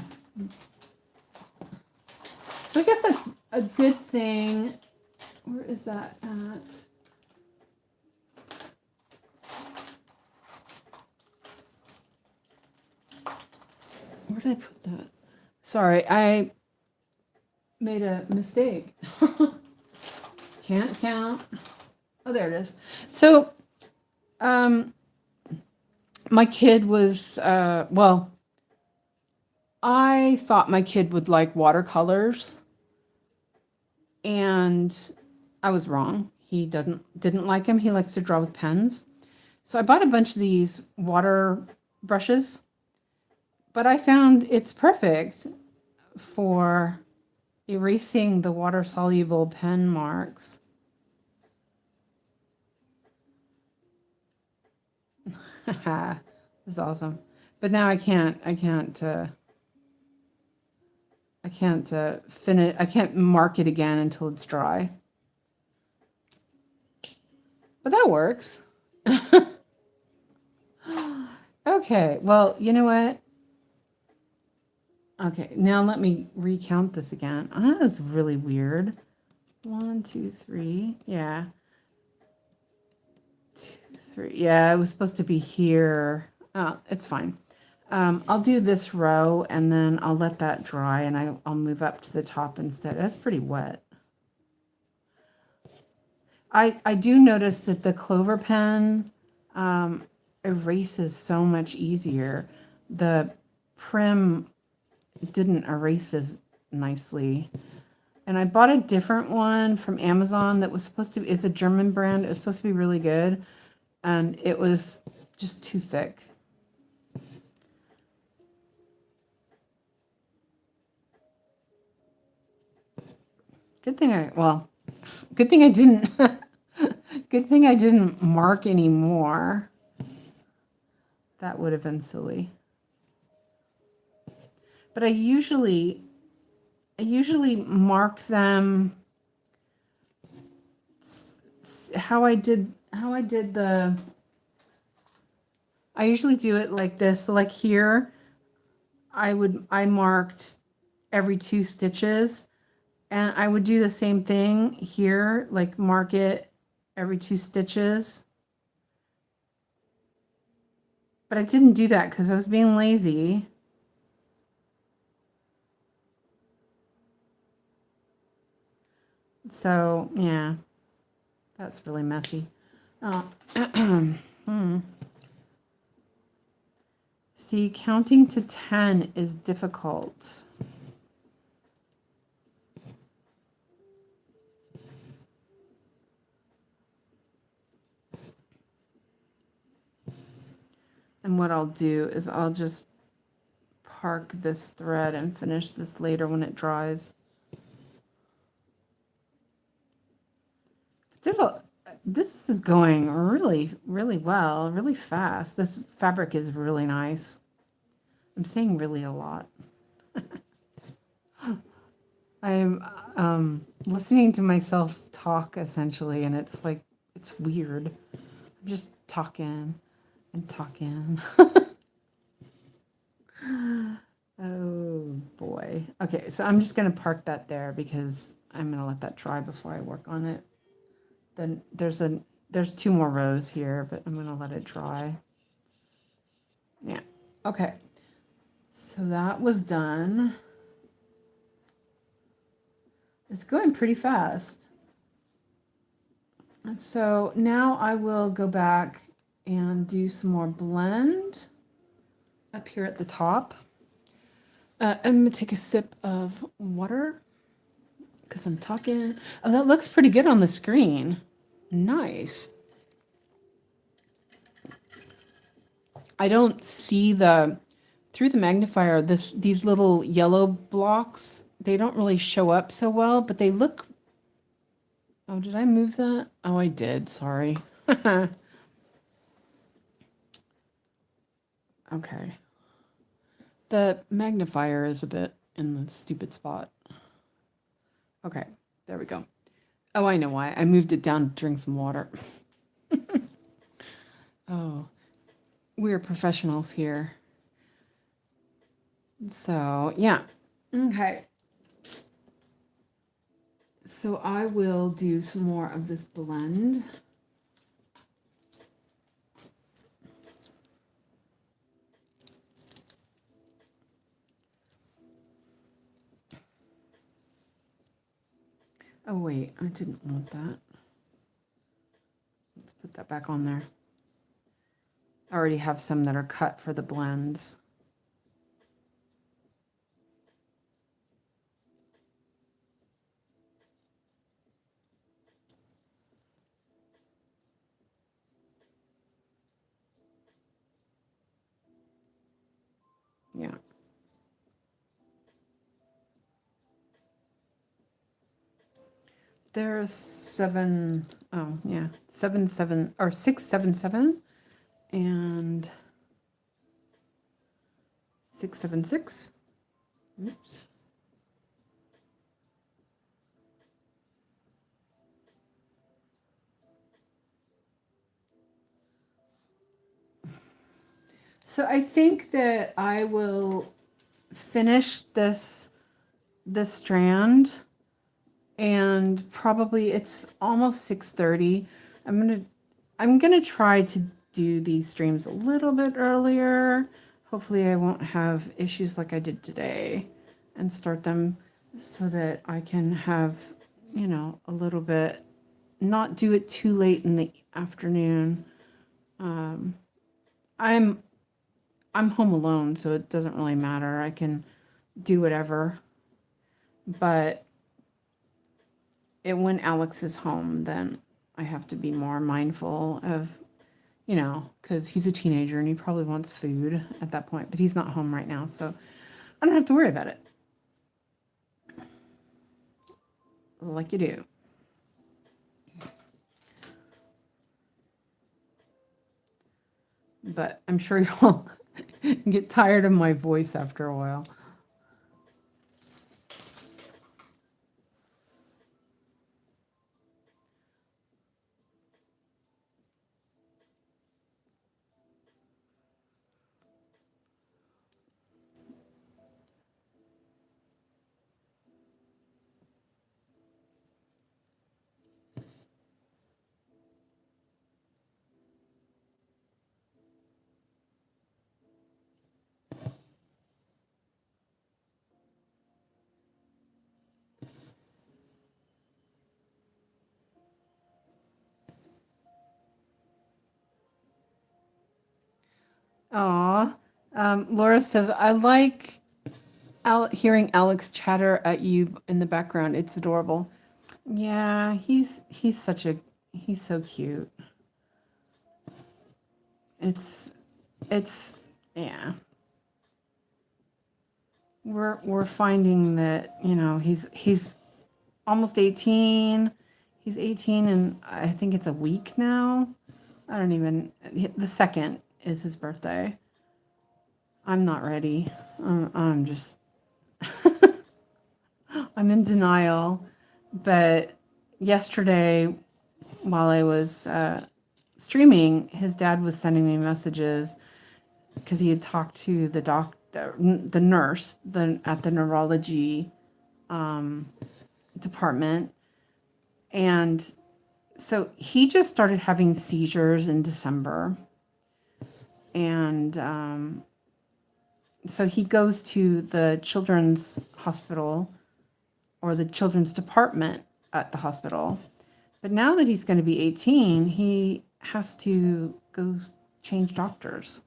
So I guess that's a good thing. Where is that at? Where did I put that? Sorry, I made a mistake. Can't count. Oh, there it is. So My kid was, well, I thought my kid would like watercolors, and I was wrong. He didn't like him. He likes to draw with pens. So I bought a bunch of these water brushes, but I found it's perfect for erasing the water-soluble pen marks. This is awesome. But now I can't finish. I can't mark it again until it's dry. But that works. Okay, well, you know what? Okay, now let me recount this again. Oh, that was really weird. 1, 2, 3. Yeah. 2, 3. Yeah, it was supposed to be here. Oh, it's fine. I'll do this row and then I'll let that dry and I'll move up to the top instead. That's pretty wet. I do notice that the Clover pen erases so much easier. The Prim didn't erase as nicely. And I bought a different one from Amazon that was supposed to, it's a German brand. It was supposed to be really good. And it was just too thick. Good thing I didn't, good thing I didn't mark anymore. That would have been silly. But I usually mark them how I usually do it like this. So like here, I marked every 2 stitches, and I would do the same thing here, like mark it every 2 stitches. But I didn't do that because I was being lazy. So, yeah, that's really messy. See, counting to 10 is difficult. And what I'll do is I'll just park this thread and finish this later when it dries. This is going really, really well, really fast. This fabric is really nice. I'm saying really a lot. I'm listening to myself talk essentially, and it's like, it's weird. I'm just talking and talking. Oh boy. Okay, so I'm just going to park that there because I'm going to let that dry before I work on it. Then there's 2 more rows here, but I'm going to let it dry. Yeah. Okay. So that was done. It's going pretty fast. So now I will go back and do some more blend up here at the top. I'm going to take a sip of water because I'm talking. Oh, that looks pretty good on the screen. Nice. I don't see through the magnifier, these little yellow blocks, they don't really show up so well, but they look. Oh, did I move that? Oh, I did. Sorry. Okay. The magnifier is a bit in the stupid spot. Okay, there we go. Oh, I know why. I moved it down to drink some water. Oh, we're professionals here. So, yeah. Okay. So I will do some more of this blend. Oh, wait, I didn't want that. Let's put that back on there. I already have some that are cut for the blends. Yeah. There's 677 and 676. Oops. So I think that I will finish this strand, and probably it's almost 6:30. I'm gonna try to do these streams a little bit earlier. Hopefully I won't have issues like I did today, and start them so that I can have, you know, a little bit, not do it too late in the afternoon. I'm home alone, so it doesn't really matter. I can do whatever. But when Alex is home, then I have to be more mindful of, you know, because he's a teenager and he probably wants food at that point. But he's not home right now, so I don't have to worry about it. Like you do. But I'm sure you'll get tired of my voice after a while. Aw. Laura says, I like hearing Alex chatter at you in the background. It's adorable. Yeah, he's so cute. It's yeah. We're finding that, you know, he's almost 18. He's 18 and I think it's a week now. I don't even, the 2nd is his birthday. I'm not ready. I'm just I'm in denial. But yesterday, while I was streaming, his dad was sending me messages because he had talked to the nurse at the neurology department. And so he just started having seizures in December. And so he goes to the children's hospital or the children's department at the hospital. But now that he's going to be 18, he has to go change doctors.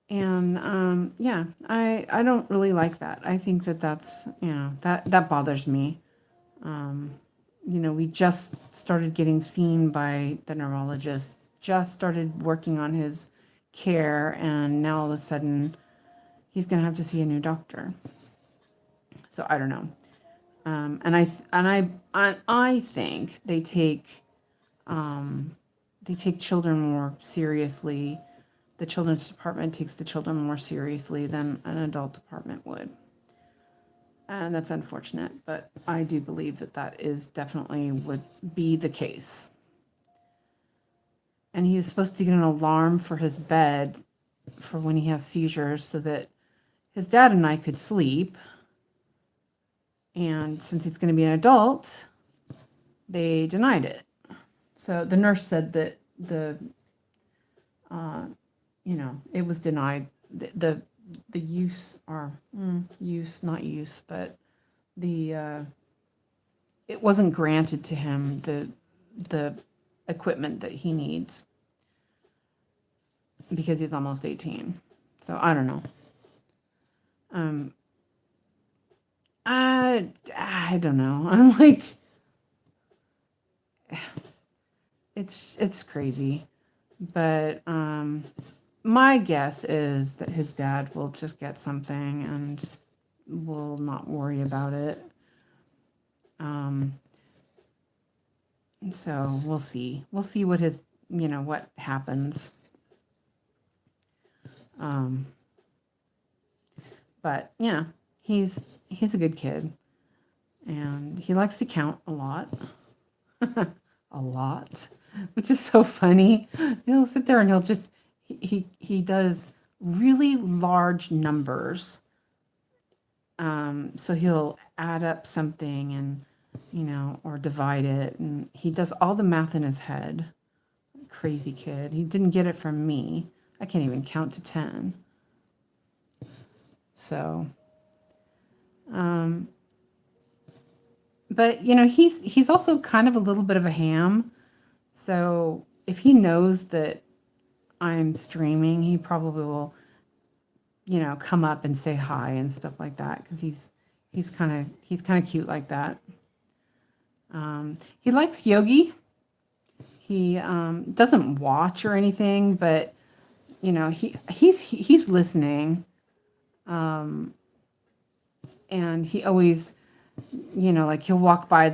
And yeah, I don't really like that. I think that's, you know, that bothers me. You know, we just started getting seen by the neurologist, just started working on his care, and now all of a sudden he's going to have to see a new doctor. So I don't know. And I think they take children more seriously. The children's department takes the children more seriously than an adult department would. And that's unfortunate, but I do believe that is definitely would be the case. And he was supposed to get an alarm for his bed for when he has seizures so that his dad and I could sleep. And since he's going to be an adult, they denied it. So the nurse said that you know, it was denied. The use, or not use, but it wasn't granted to him the equipment that he needs. because he's almost 18. So I don't know. I don't know. I'm like, it's crazy. But my guess is that his dad will just get something and will not worry about it. So we'll see. We'll see what his, what happens. But yeah, he's a good kid, and he likes to count a lot, a lot, which is so funny. He'll sit there and he'll just he does really large numbers. So he'll add up something and or divide it, and he does all the math in his head. Crazy kid. He didn't get it from me. I can't even count to 10. So, but he's also kind of a little bit of a ham. So if he knows that I'm streaming, he probably will, come up and say hi and stuff like that, because he's kind of cute like that. He likes Yogi. He doesn't watch or anything, but he's listening. And he always, like he'll walk by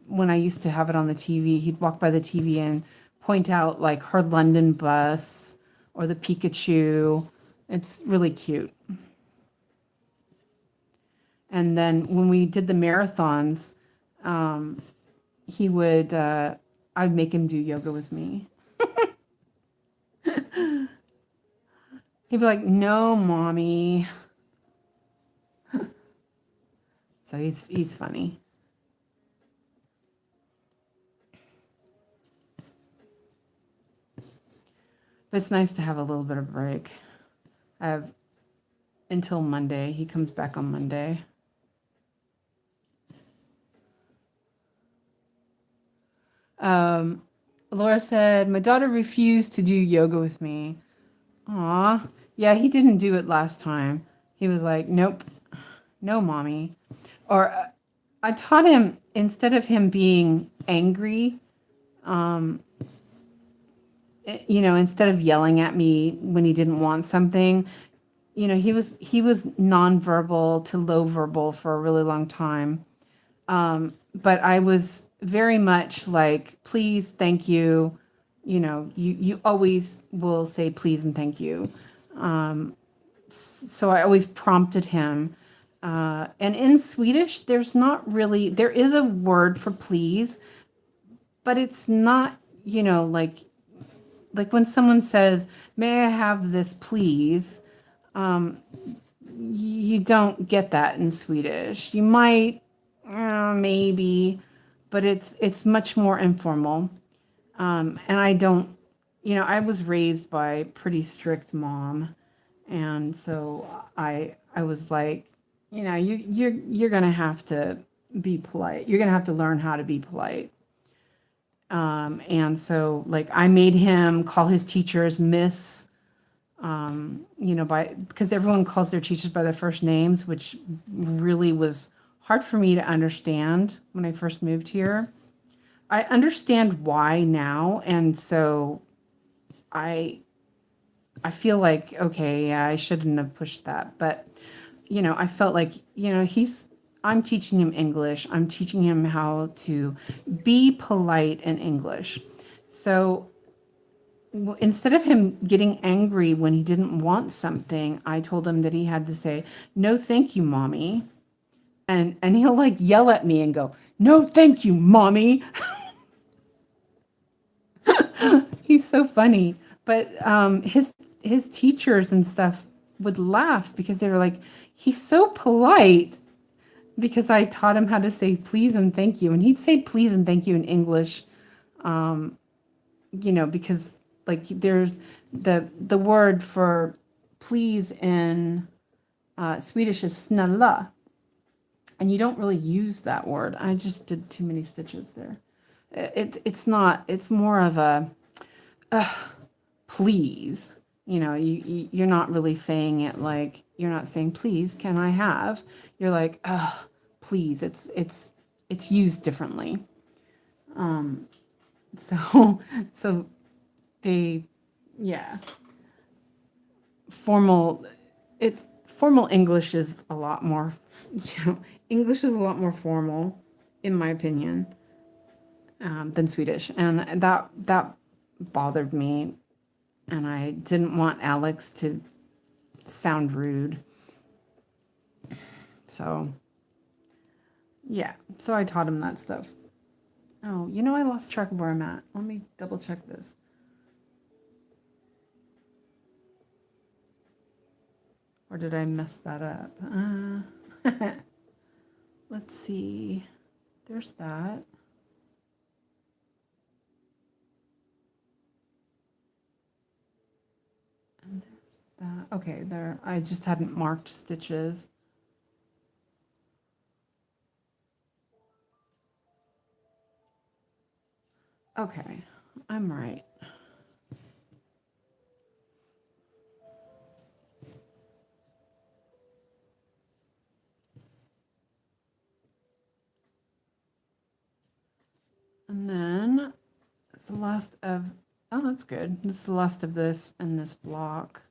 when I used to have it on the TV, he'd walk by the TV and point out like her London bus or the Pikachu. It's really cute. And then when we did the marathons, he would, I'd make him do yoga with me. He'd be like, "No, mommy." So he's funny. But it's nice to have a little bit of break. I have until Monday. He comes back on Monday. Laura said, "My daughter refused to do yoga with me." Aw. Yeah, he didn't do it last time. He was like, "Nope, no, mommy." Or I taught him, instead of him being angry, instead of yelling at me when he didn't want something, he was nonverbal to low verbal for a really long time. But I was very much like, "Please, thank you." You always will say please and thank you. So I always prompted him. And in Swedish, there is a word for please, but it's not, like when someone says, "May I have this, please?" You don't get that in Swedish. You might, maybe, but it's much more informal. And I don't, I was raised by a pretty strict mom, and so I was like, you're gonna have to be polite. You're gonna have to learn how to be polite. And so like I made him call his teachers Miss, because everyone calls their teachers by their first names, which really was hard for me to understand when I first moved here. I understand why now, and so I feel like, okay, yeah, I shouldn't have pushed that, but I felt like, I'm teaching him English. I'm teaching him how to be polite in English. So instead of him getting angry when he didn't want something, I told him that he had to say, "No, thank you, mommy." And he'll like yell at me and go, "No, thank you, mommy." He's so funny. But his teachers and stuff would laugh because they were like, "He's so polite," because I taught him how to say please and thank you. And he'd say please and thank you in English, because like there's the word for please in Swedish is snälla. And you don't really use that word. I just did too many stitches there. It's not, it's more of a please. you're not really saying it like, you're not saying, please, can I have? You're like, oh, please. It's used differently. So, so they, yeah, formal, formal English is a lot more, English is a lot more formal, in my opinion, than Swedish. And that bothered me. And I didn't want Alex to sound rude. So, yeah. So I taught him that stuff. Oh, I lost track of where I'm at. Let me double check this. Or did I mess that up? Let's see. There's that. And there's that. Okay, there. I just hadn't marked stitches. Okay, I'm right. And then it's the last of, oh, that's good. This is the last of this and this block.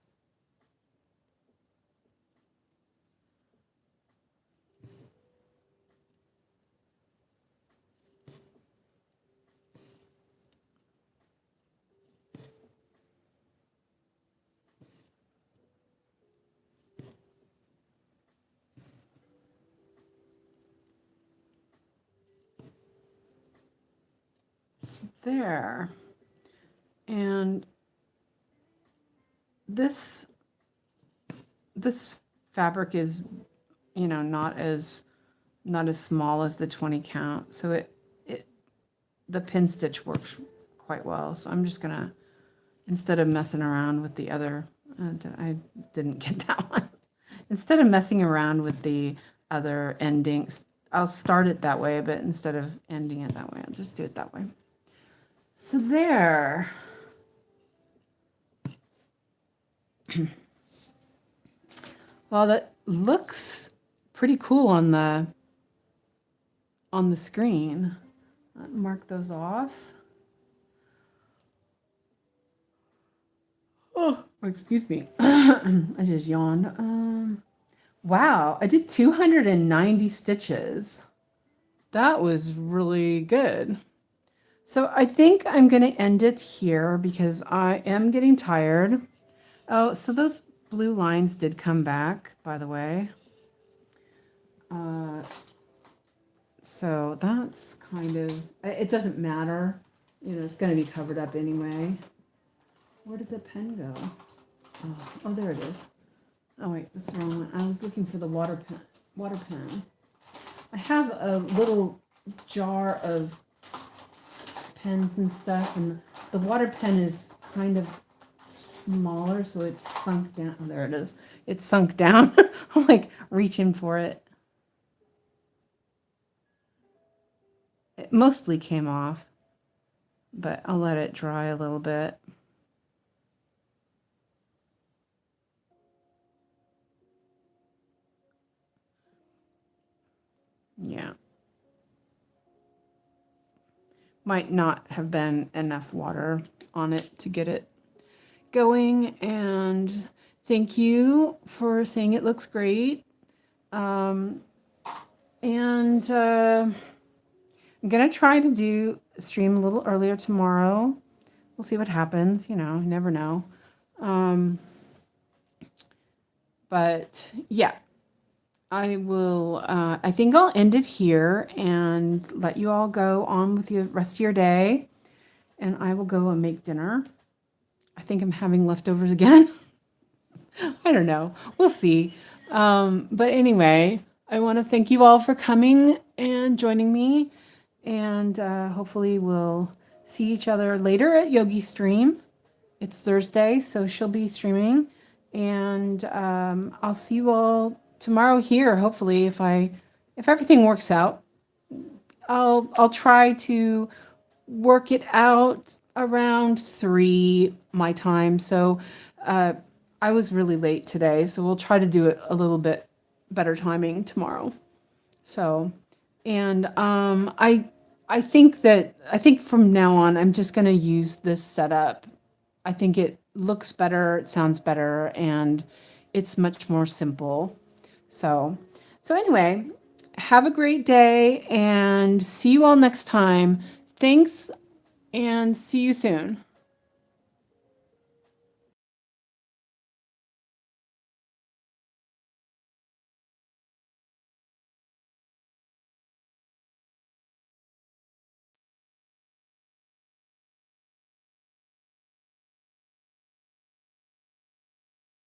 There. And this fabric is, not as small as the 20 count. So the pin stitch works quite well. So I'm just gonna, instead of messing around with the other, I didn't get that one. Instead of messing around with the other endings, I'll start it that way, but instead of ending it that way, I'll just do it that way. So there. Well, that looks pretty cool on the screen. Mark those off. Oh, excuse me. I just yawned. Wow, I did 290 stitches. That was really good. So I think I'm going to end it here because I am getting tired. Oh, so those blue lines did come back, by the way. So that's kind of, it doesn't matter. It's going to be covered up anyway. Where did the pen go? Oh, there it is. Oh, wait, that's the wrong one. I was looking for the water pen. I have a little jar of pens and stuff, and the water pen is kind of smaller, so it's sunk down. Oh, there it is. It's sunk down. I'm like reaching for it. It mostly came off, but I'll let it dry a little bit. Yeah. Might not have been enough water on it to get it going. And thank you for saying it looks great. I'm going to try to stream a little earlier tomorrow. We'll see what happens. You never know. But yeah, I will, I think I'll end it here and let you all go on with the rest of your day. And I will go and make dinner. I think I'm having leftovers again. I don't know. We'll see. But anyway, I want to thank you all for coming and joining me. And hopefully we'll see each other later at Yogi Stream. It's Thursday, so she'll be streaming. And I'll see you all tomorrow here, hopefully, if everything works out. I'll try to work it out around 3 my time. So I was really late today, so we'll try to do it a little bit better timing tomorrow. So, and I think from now on I'm just gonna use this setup. I think it looks better, it sounds better, and it's much more simple. So anyway, have a great day and see you all next time. Thanks and see you soon.